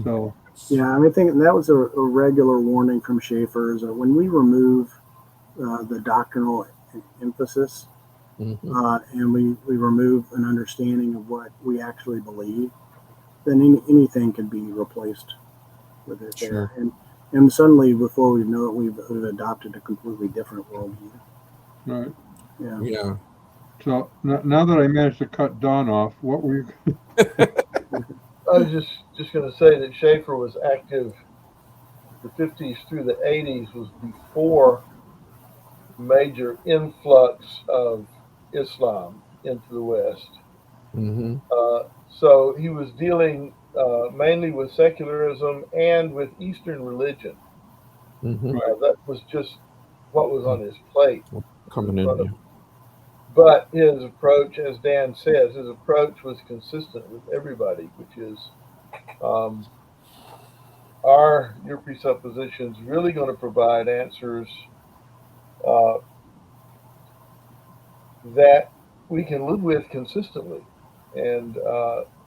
So, Yeah, I mean, I think that was a regular warning from Schaeffer, is that when we remove the doctrinal emphasis, Mm-hmm. and we remove an understanding of what we actually believe, then anything can be replaced with it Sure. there. And suddenly, before we know it, we've adopted a completely different worldview. right. Yeah. Yeah. So now that I managed to cut Don off, what were you? I was just going to say that Schaeffer was active the 50s through the 80s, was before major influx of Islam into the West. Mm-hmm. So he was dealing mainly with secularism and with Eastern religion. Mm-hmm. Right. That was just what was on his plate. Coming in. Yeah. But his approach, as Dan says, his approach was consistent with everybody, which is, are your presuppositions really going to provide answers uh, that we can live with consistently? And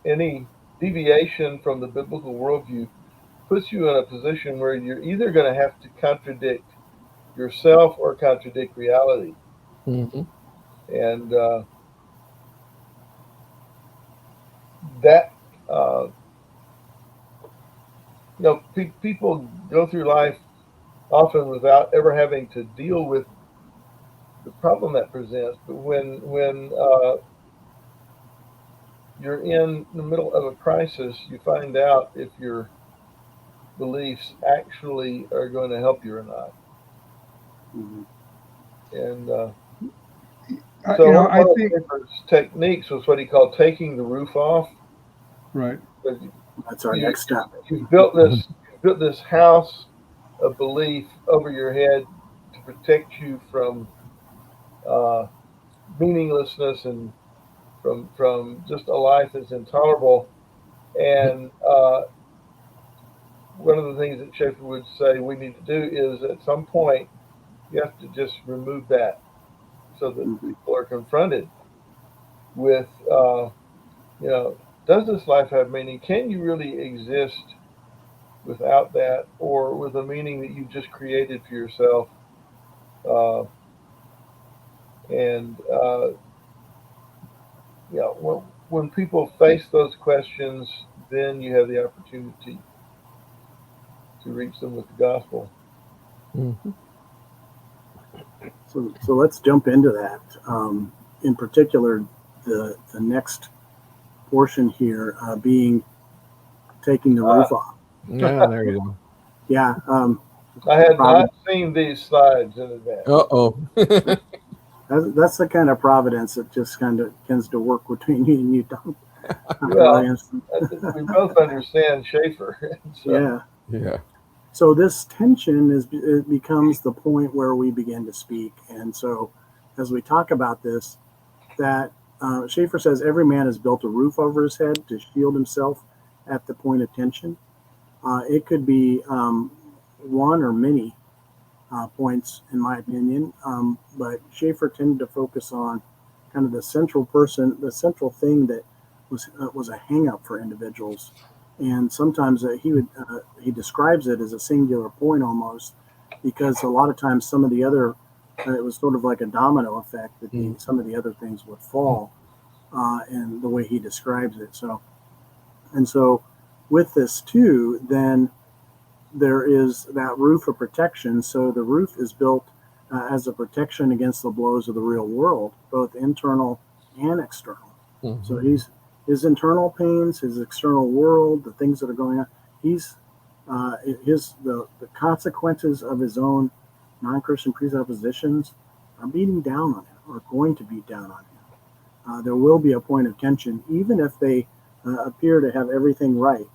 any deviation from the biblical worldview puts you in a position where you're either going to have to contradict yourself or contradict reality. Mm-hmm. And that, uh, people go through life often without ever having to deal with the problem that presents. But when you're in the middle of a crisis, you find out if your beliefs actually are going to help you or not. Mm-hmm. And You so know, one I of think Schaeffer's techniques was what he called taking the roof off. right. That's our You, next step. you've built this house of belief over your head to protect you from meaninglessness and from just a life that's intolerable. And one of the things that Schaeffer would say we need to do is at some point you have to just remove that so that Mm-hmm. people are confronted with, does this life have meaning? Can you really exist without that, or with a meaning that you just created for yourself. And yeah, when people face those questions, then you have the opportunity to reach them with the gospel. Mhm. So let's jump into that. In particular, the next portion here being taking the roof off. Yeah, there you go. Yeah. I had Probably. not seen these slides in advance. Uh-oh. That's the kind of providence that just kind of tends to work between you and you, Tom. Well, we both understand Schaeffer. So. Yeah. Yeah. So this tension it becomes the point where we begin to speak. And so as we talk about this, that Schaeffer says every man has built a roof over his head to shield himself at the point of tension. It could be one or many points, in my opinion, but Schaeffer tended to focus on kind of the central thing that was a hang-up for individuals. And sometimes he describes it as a singular point almost, because a lot of times some of the other it was sort of like a domino effect that some of the other things would fall, and the way he describes it. So with this too, then there is that roof of protection. So the roof is built as a protection against the blows of the real world, both internal and external. Mm-hmm. So his internal pains, his external world, the things that are going on, the consequences of his own non-Christian presuppositions are beating down on him, or going to beat down on him. There will be a point of tension, even if they appear to have everything right.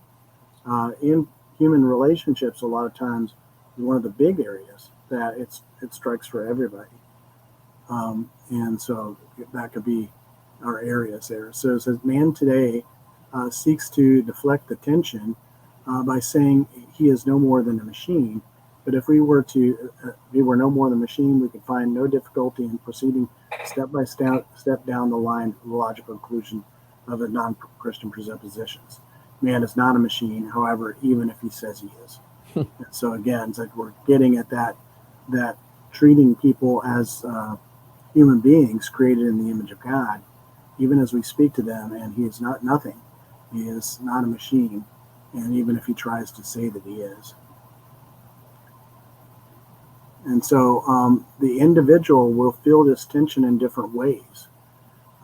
In human relationships, a lot of times, is one of the big areas that it strikes for everybody. And so that could be our areas there. So it says, man today seeks to deflect the tension by saying he is no more than a machine. But if we were no more than a machine, we could find no difficulty in proceeding step by step down the line of the logical conclusion of the non-Christian presuppositions. Man is not a machine, however, even if he says he is. So again, it's like we're getting at that treating people as human beings created in the image of God, even as we speak to them, and he is not nothing. He is not a machine, and even if he tries to say that he is. And so the individual will feel this tension in different ways.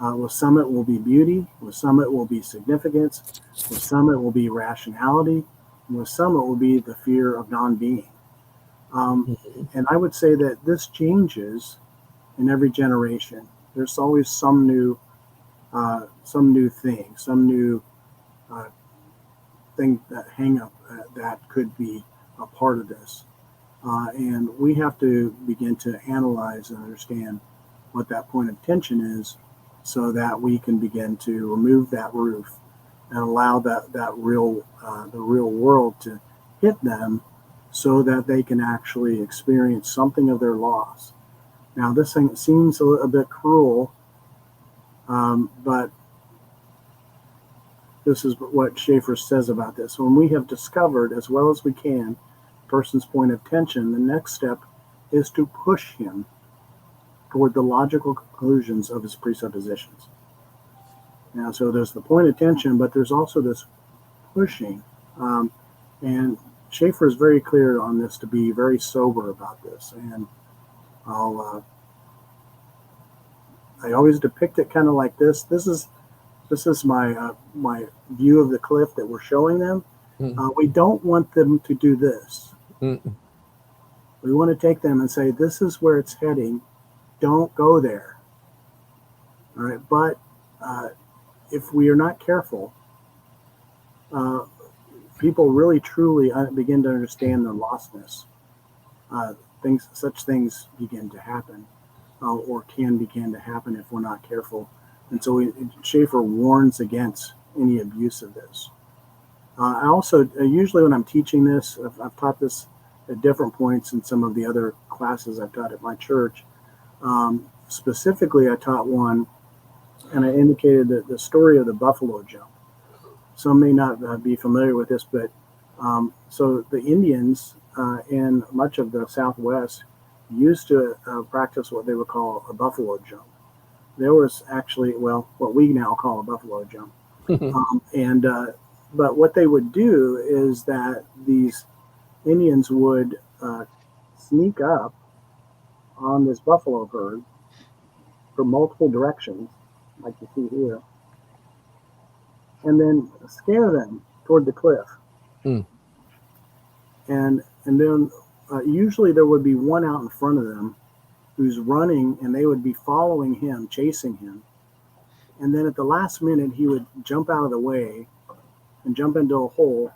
With some it will be beauty, with some it will be significance, with some it will be rationality, and with some it will be the fear of non-being. And I would say that this changes in every generation. There's always some new thing, some new thing that hang up that could be a part of this. And we have to begin to analyze and understand what that point of tension is, so that we can begin to remove that roof and allow the real world to hit them, so that they can actually experience something of their loss. Now, this thing seems a bit cruel, but this is what Schaeffer says about this. When we have discovered, as well as we can, a person's point of tension, the next step is to push him toward the logical conclusions of his presuppositions. Now, so there's the point of tension, but there's also this pushing. And Schaeffer is very clear on this, to be very sober about this. And I always depict it kind of like this. This is my view of the cliff that we're showing them. We don't want them to do this. We want to take them and say, this is where it's heading. Don't go there. All right, but if we are not careful, people really truly begin to understand their lostness. Such things begin to happen, or can begin to happen if we're not careful. And so Schaeffer warns against any abuse of this. I also, usually when I'm teaching this, I've taught this at different points in some of the other classes I've taught at my church. Specifically, I taught one, and I indicated the story of the buffalo jump. Some may not be familiar with this, but So the Indians in much of the Southwest used to practice what they would call a buffalo jump. There was actually, well, what we now call a buffalo jump. But what they would do is that these Indians would sneak up on this buffalo herd from multiple directions, like you see here, and then scare them toward the cliff. Mm. And then usually there would be one out in front of them who's running, and they would be following him, chasing him. And then at the last minute, he would jump out of the way and jump into a hole.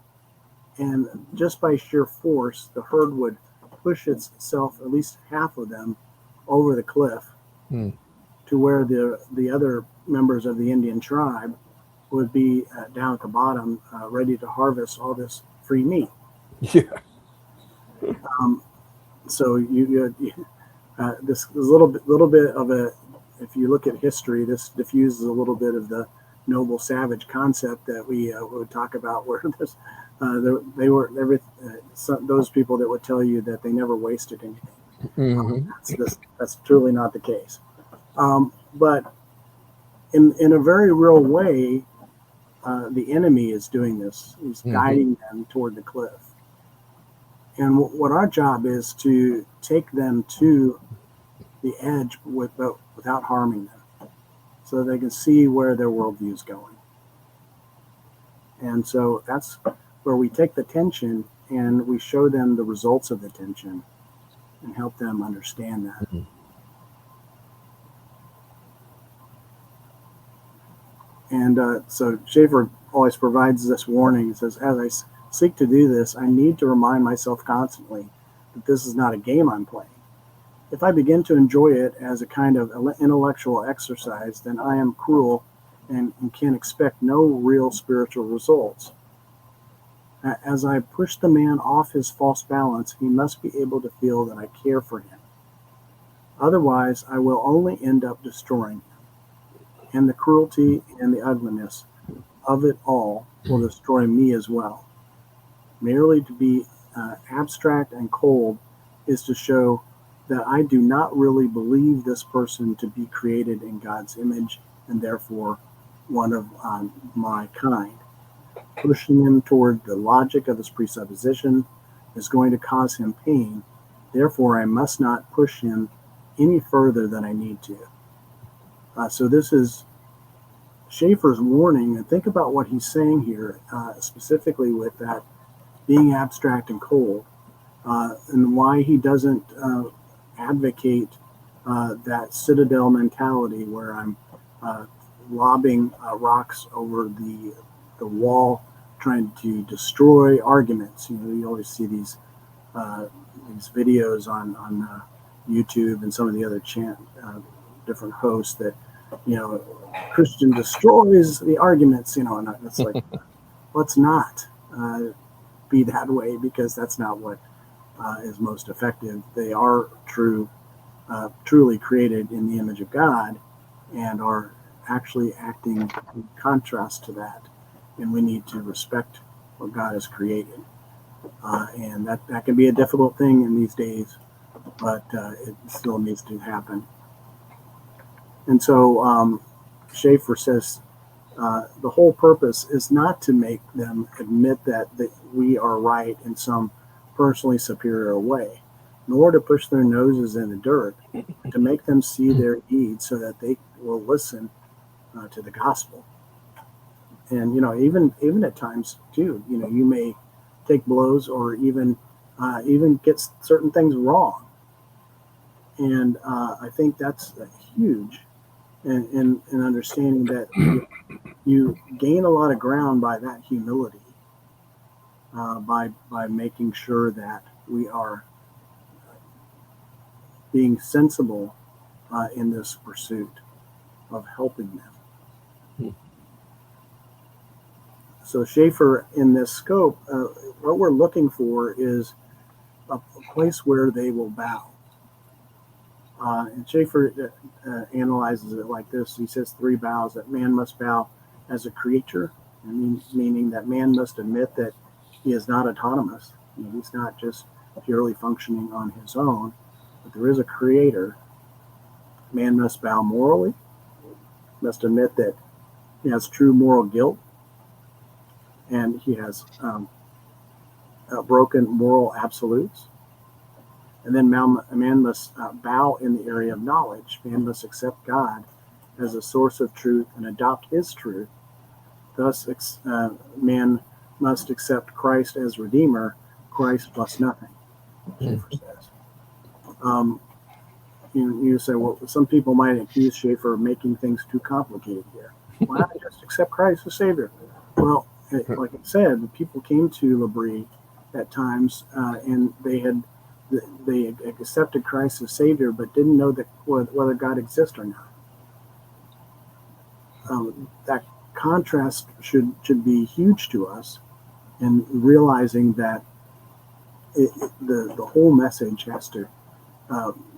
And just by sheer force, the herd would push itself, at least half of them, over the cliff to where the other members of the Indian tribe would be down at the bottom, ready to harvest all this free meat. Yeah. So this is a little bit of a, if you look at history, this diffuses a little bit of the noble savage concept that we would talk about, where this, they were those people that would tell you that they never wasted anything. That's truly not the case. But in a very real way, the enemy is doing this. He's guiding them toward the cliff. And what our job is to take them to the edge without harming them, so they can see where their worldview is going. And so that's where we take the tension and we show them the results of the tension and help them understand that. And so Schaeffer always provides this warning. He says, as I seek to do this, I need to remind myself constantly that this is not a game I'm playing. If I begin to enjoy it as a kind of intellectual exercise, then I am cruel and can expect no real spiritual results. As I push the man off his false balance, he must be able to feel that I care for him. Otherwise, I will only end up destroying him. And the cruelty and the ugliness of it all will destroy me as well. Merely to be abstract and cold is to show that I do not really believe this person to be created in God's image and therefore one of my kind. Pushing him toward the logic of his presupposition is going to cause him pain. Therefore, I must not push him any further than I need to. So this is Schaeffer's warning, and think about what he's saying here, specifically with that being abstract and cold, and why he doesn't advocate that citadel mentality where I'm lobbing rocks over the wall, trying to destroy arguments. You know, you always see these videos on YouTube and some of the other different hosts that, you know, Christian destroys the arguments, you know, and it's like, let's not be that way, because that's not what is most effective. They are truly created in the image of God and are actually acting in contrast to that. And we need to respect what God has created. And that can be a difficult thing in these days, but it still needs to happen. And so Schaeffer says the whole purpose is not to make them admit that we are right in some personally superior way, nor to push their noses in the dirt, to make them see their deeds so that they will listen to the gospel. And, you know, even at times too, you know, you may take blows or even get certain things wrong. And I think that's huge in understanding that you gain a lot of ground by that humility, by making sure that we are being sensible in this pursuit of helping them. So Schaeffer, in this scope, what we're looking for is a place where they will bow. And Schaeffer analyzes it like this. He says 3 bows: that man must bow as a creature, meaning that man must admit that he is not autonomous. He's not just purely functioning on his own, but there is a creator. Man must bow morally, must admit that he has true moral guilt, and he has broken moral absolutes. And then a man must bow in the area of knowledge. Man must accept God as a source of truth and adopt his truth. Thus, man must accept Christ as Redeemer, Christ plus nothing, Schaeffer says. You say, well, some people might accuse Schaeffer of making things too complicated here. Why not just accept Christ as Savior? Well, like I said, people came to L'Abri at times, and they accepted Christ as Savior, but didn't know that whether God exists or not. That contrast should be huge to us, and realizing that the whole message has to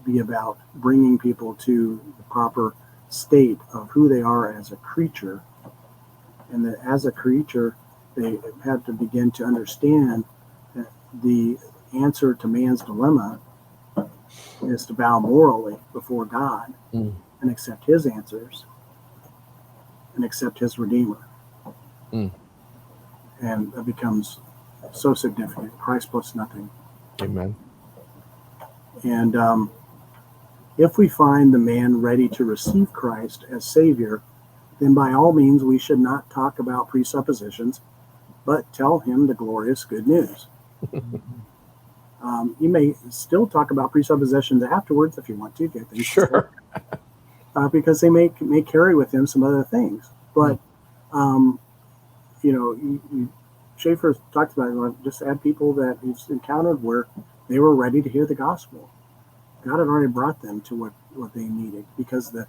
be about bringing people to the proper state of who they are as a creature, and that as a creature they have to begin to understand that the answer to man's dilemma is to bow morally before God and accept his answers and accept his Redeemer. And that becomes so significant. Christ plus nothing. Amen. And if we find the man ready to receive Christ as Savior, then by all means we should not talk about presuppositions, but tell him the glorious good news. You may still talk about presuppositions afterwards if you want to get things Sure. because they may carry with them some other things. But Schaeffer talked about just had people that he's encountered where they were ready to hear the gospel. God had already brought them to what they needed, because the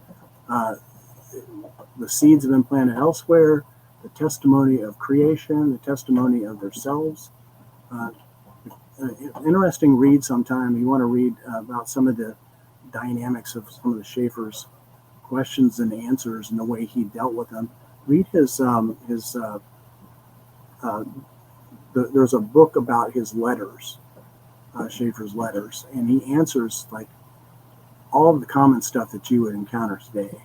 seeds have been planted elsewhere. The testimony of creation, the testimony of themselves. Interesting read sometime. You want to read about some of the dynamics of some of the Schaeffer's questions and answers and the way he dealt with them. Read his there's a book about his letters, Schaeffer's letters, and he answers like all of the common stuff that you would encounter today.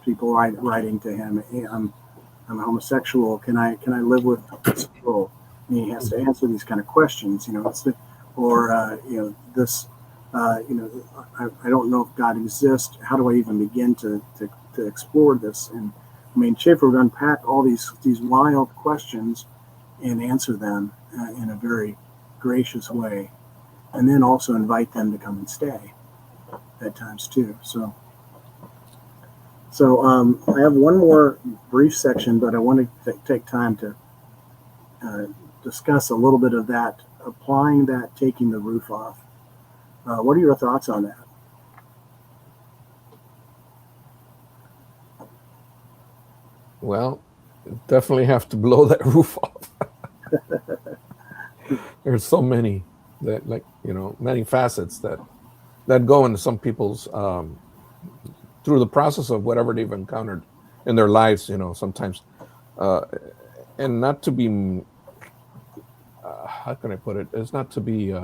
People writing to him, hey, I'm homosexual. Can I live with this girl? And he has to answer these kind of questions. I don't know if God exists. How do I even begin to explore this? And I mean, Schaeffer would unpack all these wild questions and answer them in a very gracious way, and then also invite them to come and stay at times too. So I have one more brief section, but I want to take time to discuss a little bit of that, applying that, taking the roof off. What are your thoughts on that? Well, definitely have to blow that roof off. There's so many that, many facets that go into some people's through the process of whatever they've encountered in their lives. Sometimes, and not to be, how can I put it? It's not to be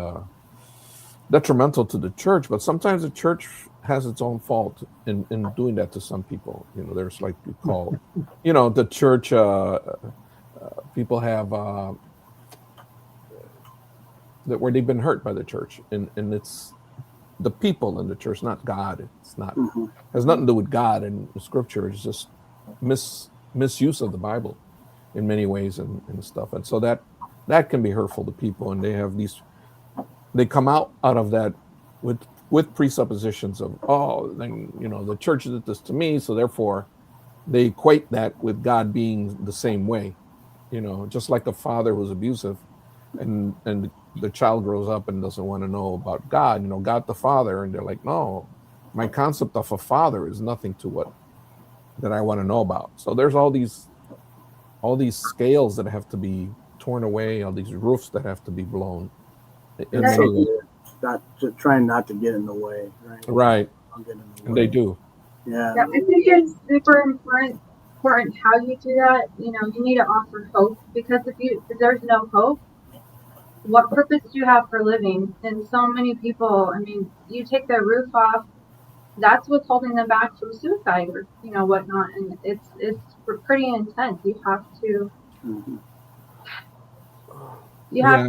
detrimental to the church, but sometimes the church has its own fault in doing that to some people. There's like you call, the church. People have that where they've been hurt by the church, and it's the people in the church, not God. It's not has nothing to do with God and the Scripture. It's just misuse of the Bible in many ways and stuff, and so that can be hurtful to people, and they come out of that with presuppositions of, then the church did this to me, so therefore they equate that with God being the same way. Just like a father who's abusive, and the child grows up and doesn't want to know about God, God the Father, and they're like, no, my concept of a father is nothing to what that I want to know about. So there's all these scales that have to be torn away, all these roofs that have to be blown. Trying not to get in the way, right? Right. I'll get in the way. And they do. Yeah. I think it's super important important how you do that. You know, you need to offer hope, because if there's no hope, what purpose do you have for living? And so many people, I mean, you take their roof off, that's what's holding them back from suicide or, you know, whatnot. And it's pretty intense. You have to Mhm. Yeah.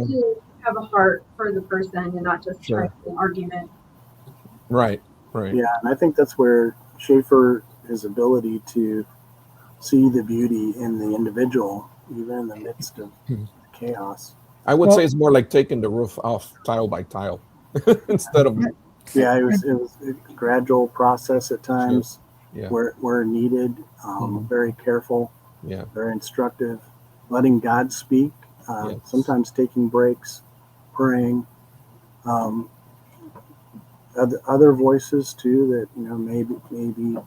have a heart for the person and not just try Sure. to have an argument. Right. Yeah, and I think that's where Schaeffer, his ability to see the beauty in the individual, even in the midst of chaos. I would Well- say it's more like taking the roof off tile by tile instead of Yeah, it was a gradual process at times, yeah. where needed, very careful, Yeah. very instructive, letting God speak, Yes. sometimes taking breaks, praying, other voices too that, you know, may be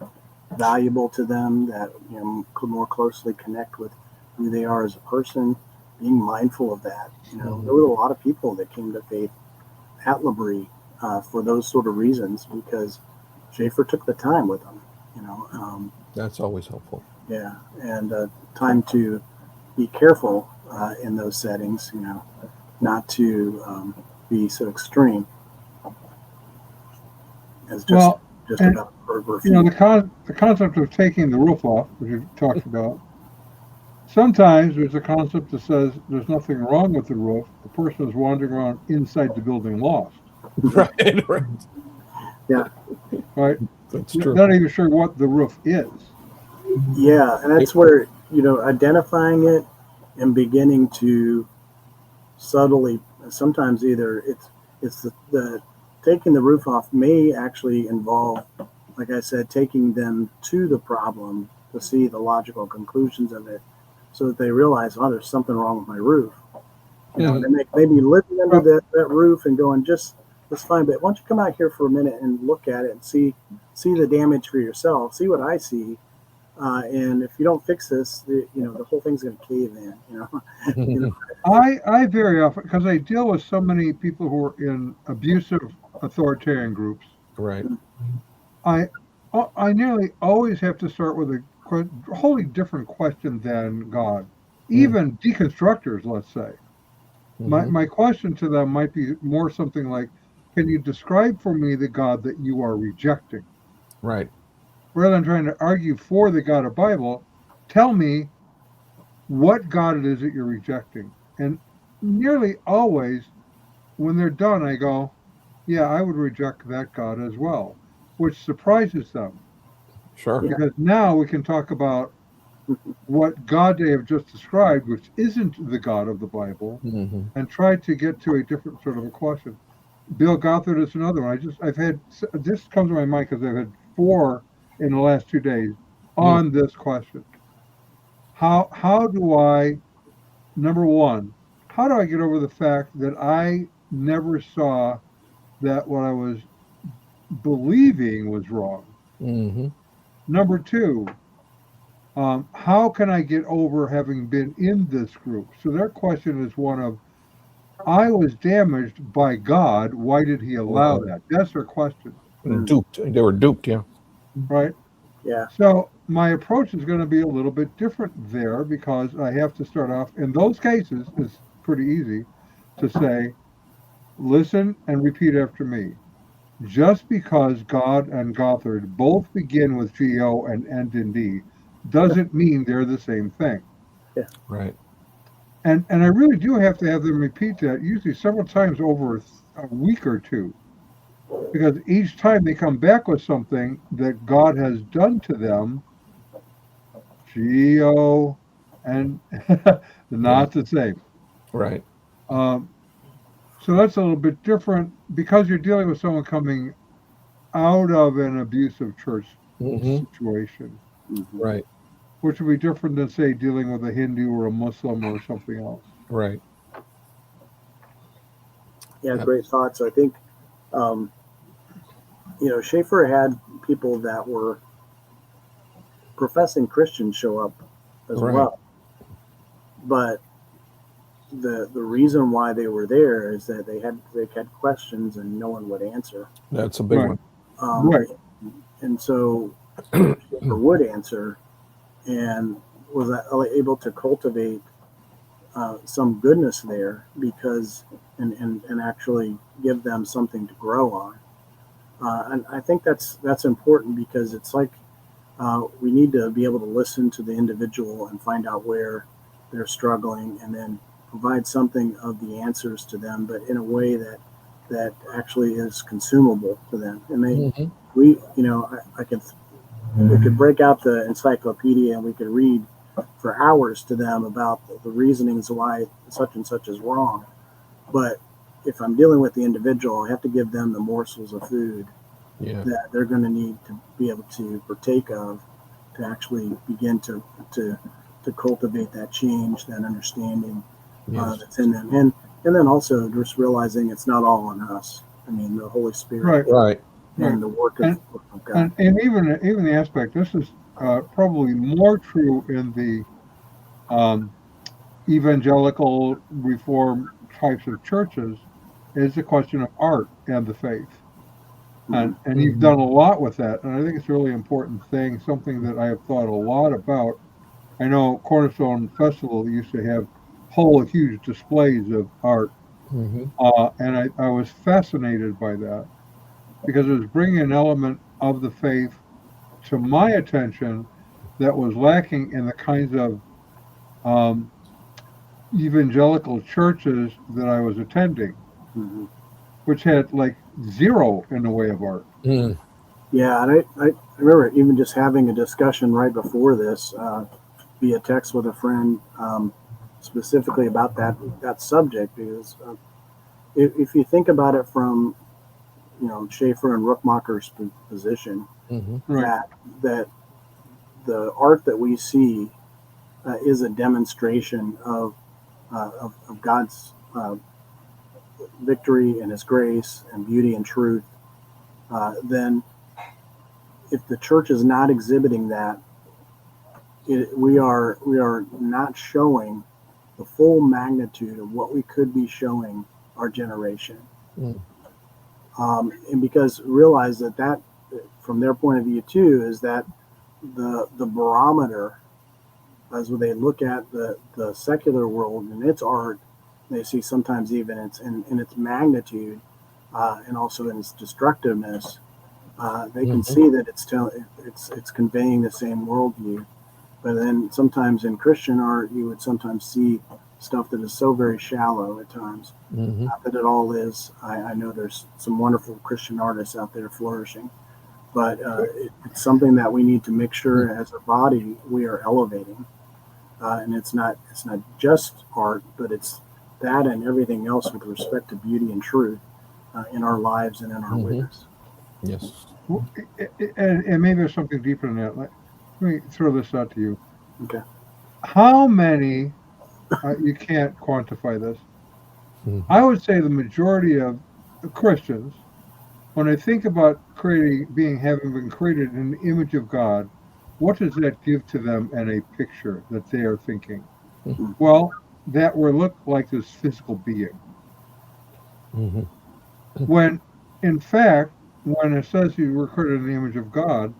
valuable to them, that, you know, could more closely connect with who they are as a person. Being mindful of that, you know, there were a lot of people that came to faith at L'Abri for those sort of reasons, because Schaeffer took the time with them, you know. That's always helpful. Yeah, and time to be careful in those settings, you know, not to be so extreme as just and, about for you know, the concept of taking the roof off, which you talked about. Sometimes there's a concept that says there's nothing wrong with the roof. The person is wandering around inside the building lost. Right. Right. Yeah. Right. That's true. Not even sure what the roof is. Yeah, and that's where, you know, identifying it and beginning to subtly, sometimes either it's the taking the roof off may actually involve, like I said, taking them to the problem to see the logical conclusions of it, so that they realize, oh, there's something wrong with my roof. You know, they may be living under that roof and going, that's fine, but why don't you come out here for a minute and look at it and see the damage for yourself, see what I see. And if you don't fix this, you know, the whole thing's going to cave in. You know, I very often, because I deal with so many people who are in abusive authoritarian groups, Right. I nearly always have to start with a wholly different question than God. Even deconstructors, let's say. My question to them might be more something like, can you describe for me the God that you are rejecting? Right. Rather than trying to argue for the God of Bible, tell me what God it is that you're rejecting. And nearly always, when they're done, I go, yeah, I would reject that God as well, which surprises them. Sure. Because now we can talk about what God they have just described, which isn't the God of the Bible, and try to get to a different sort of a question. Bill Gothard is another one. I've had, this comes to my mind because I've had 4 in the last 2 days on this question. How do I, number one, how do I get over the fact that I never saw that what I was believing was wrong? Number two, how can I get over having been in this group? So their question is one of, I was damaged by God. Why did he allow that? That's their question. Duped. They were duped, yeah. Right? Yeah. So my approach is going to be a little bit different there, because I have to start off, in those cases, it's pretty easy to say, listen and repeat after me. Just because God and Gothard both begin with G-O and end in D doesn't mean they're the same thing. Yeah. Right. And I really do have to have them repeat that, usually several times over a week or two, because each time they come back with something that God has done to them, G-O and not the same. Right. So that's a little bit different, because you're dealing with someone coming out of an abusive church situation, Right. which would be different than, say, dealing with a Hindu or a Muslim or something else. Right. Yeah, great thoughts. I think, you know, Schaeffer had people that were professing Christians show up as well. But the reason why they were there is that they had questions and no one would answer. That's a big one. Right. And so Schaeffer would answer, and was able to cultivate some goodness there because and actually give them something to grow on. And I think that's important because it's like we need to be able to listen to the individual and find out where they're struggling, and then provide something of the answers to them, but in a way that actually is consumable to them. And we could break out the encyclopedia and we could read for hours to them about the reasonings why such and such is wrong. But if I'm dealing with the individual, I have to give them the morsels of food that they're going to need to be able to partake of, to actually begin to cultivate that change, that understanding that's in them. And then also just realizing it's not all on us. I mean, the Holy Spirit, right, and the work of God. And even the aspect, this is probably more true in the evangelical reform types of churches, is the question of art and the faith. And you've done a lot with that, and I think it's a really important thing, something that I have thought a lot about. I know Cornerstone Festival used to have whole huge displays of art, and I was fascinated by that because it was bringing an element of the faith to my attention that was lacking in the kinds of evangelical churches that I was attending, which had like zero in the way of art. Yeah, and I remember even just having a discussion right before this via text with a friend specifically about that subject, because if you think about it from Schaeffer and Rookmacher's position, that the art that we see is a demonstration of God's victory and His grace and beauty and truth, then if the church is not exhibiting that, we are not showing the full magnitude of what we could be showing our generation. And because realize that from their point of view too, is that the barometer, as when they look at the secular world and its art, they see sometimes even in its magnitude and also in its destructiveness, they can see that it's conveying the same worldview. But then sometimes in Christian art, you would sometimes see stuff that is so very shallow at times. Not that it all is. I know there's some wonderful Christian artists out there flourishing, but it's something that we need to make sure as a body we are elevating. And it's not just art, but it's that and everything else with respect to beauty and truth in our lives and in our witness. Yes. And maybe there's something deeper than that. Let me throw this out to you. Okay. How many, you can't quantify this, I would say the majority of Christians, when I think about having been created in the image of God, what does that give to them in a picture that they are thinking? Well, that will look like this physical being. When, in fact, when it says you were created in the image of God,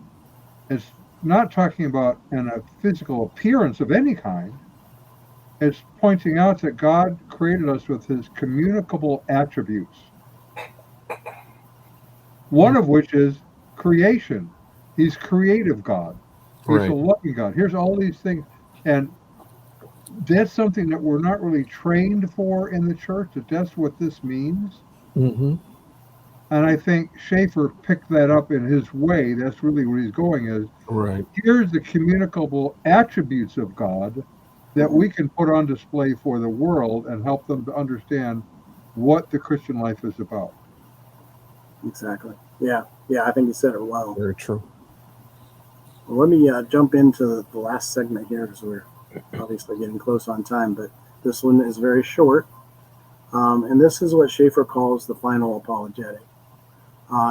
it's not talking about a physical appearance of any kind. It's pointing out that God created us with His communicable attributes, one of which is creation. He's creative God. He's a loving God. Here's all these things. And that's something that we're not really trained for in the church, that's what this means. And I think Schaeffer picked that up in his way. That's really where he's going is, here's the communicable attributes of God that we can put on display for the world and help them to understand what the Christian life is about. Exactly. Yeah, I think you said it well. Very true. Well, let me jump into the last segment here because we're obviously getting close on time, but this one is very short. And this is what Schaeffer calls the final apologetic.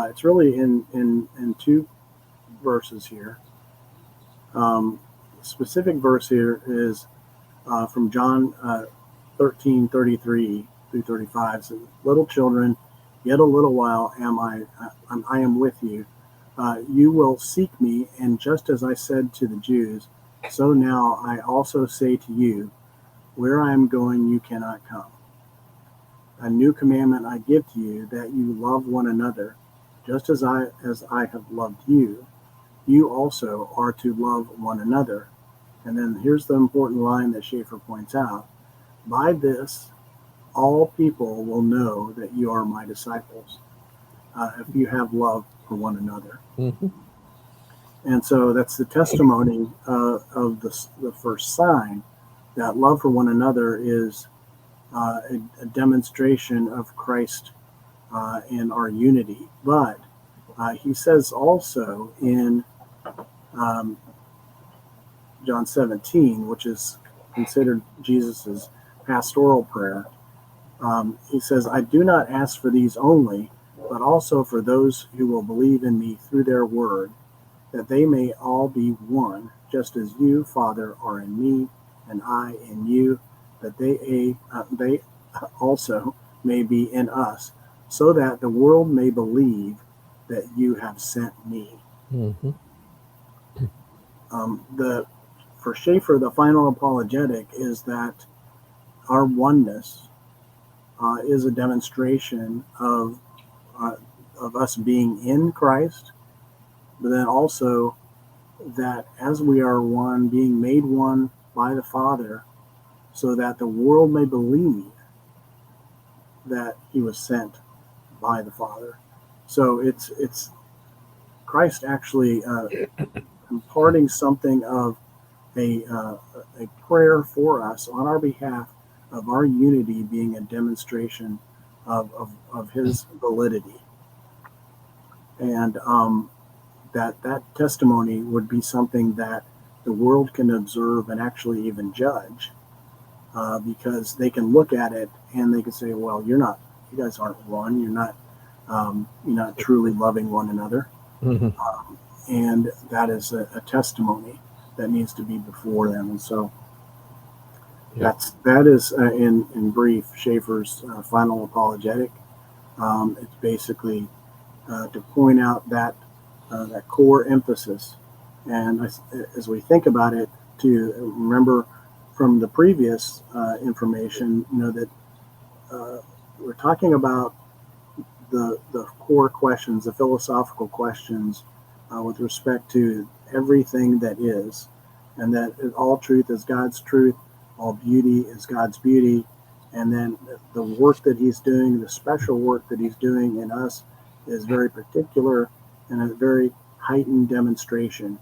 It's really in two verses here. The specific verse here is from John 13:33 through 35. So, little children, yet a little while I am with you. You will seek me, and just as I said to the Jews, So now I also say to you, where I am going, you cannot come. A new commandment I give to you, that you love one another, just as I have loved you. You also are to love one another. And then here's the important line that Schaeffer points out. By this, all people will know that you are my disciples, if you have love for one another. Mm-hmm. And so that's the testimony of the first sign, that love for one another is a demonstration of Christ and our unity. But he says also in um, John 17, which is considered Jesus's pastoral prayer, he says, I do not ask for these only, but also for those who will believe in me through their word, that they may all be one, just as you, Father, are in me, and I in you, that they also may be in us, so that the world may believe that you have sent me. Mm-hmm. For Schaeffer, the final apologetic is that our oneness is a demonstration of us being in Christ, but then also that as we are one, being made one by the Father, so that the world may believe that he was sent by the Father. So it's Christ actually imparting something of a prayer for us on our behalf, of our unity being a demonstration of his validity. And that testimony would be something that the world can observe and actually even judge, because they can look at it and they can say, well, you guys aren't one, you're not truly loving one another. Mm-hmm. And that is a testimony that needs to be before them. And so that is in brief Schaeffer's final apologetic. It's basically to point out that core emphasis. And as we think about it, to remember from the previous information, that we're talking about the core questions, the philosophical questions with respect to everything that is, and that all truth is God's truth, all beauty is God's beauty, and then the work that he's doing, the special work that he's doing in us, is very particular and a very heightened demonstration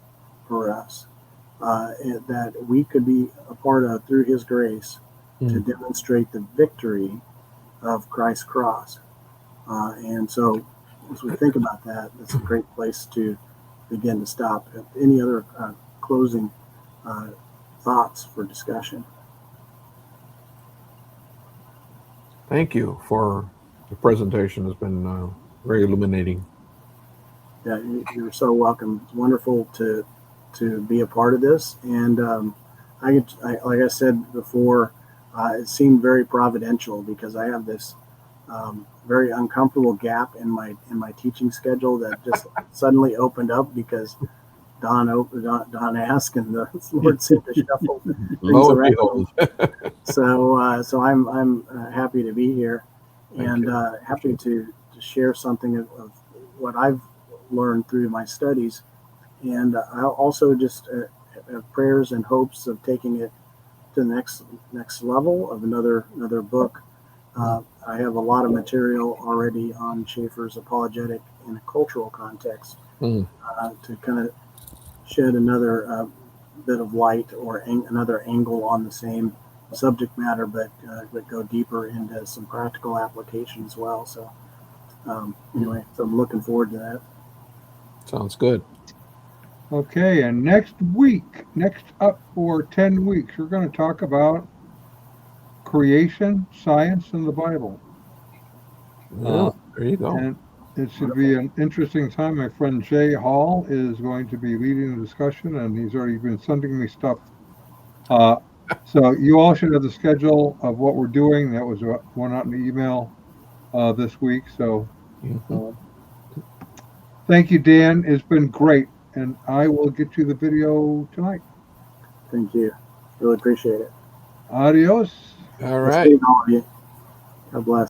for us that we could be a part of through his grace to demonstrate the victory of Christ's cross. And so as we think about that, that's a great place to begin to stop. Any other closing thoughts for discussion? Thank you for the presentation. It's been very illuminating. Yeah, you're so welcome. It's wonderful to be a part of this. And like I said before, it seemed very providential because I have this very uncomfortable gap in my teaching schedule that just suddenly opened up because Don asked and the Lord seemed to shuffle things around. So I'm happy to be here and happy to share something of what I've learned through my studies, and I'll also just have prayers and hopes of taking it to the next level of another book. I have a lot of material already on Schaeffer's Apologetic in a cultural context to kind of shed another bit of light or another angle on the same subject matter, but go deeper into some practical application as well. So anyway, so I'm looking forward to that. Sounds good. Okay, and next up for 10 weeks, we're going to talk about creation, science, and the Bible. Yeah, there you go. And it should be an interesting time. My friend Jay Hall is going to be leading the discussion, and he's already been sending me stuff. So you all should have the schedule of what we're doing. That was one out in the email this week. So thank you, Dan. It's been great. And I will get you the video tonight. Thank you. Really appreciate it. Adios. All Nice right. meeting all of you. God bless.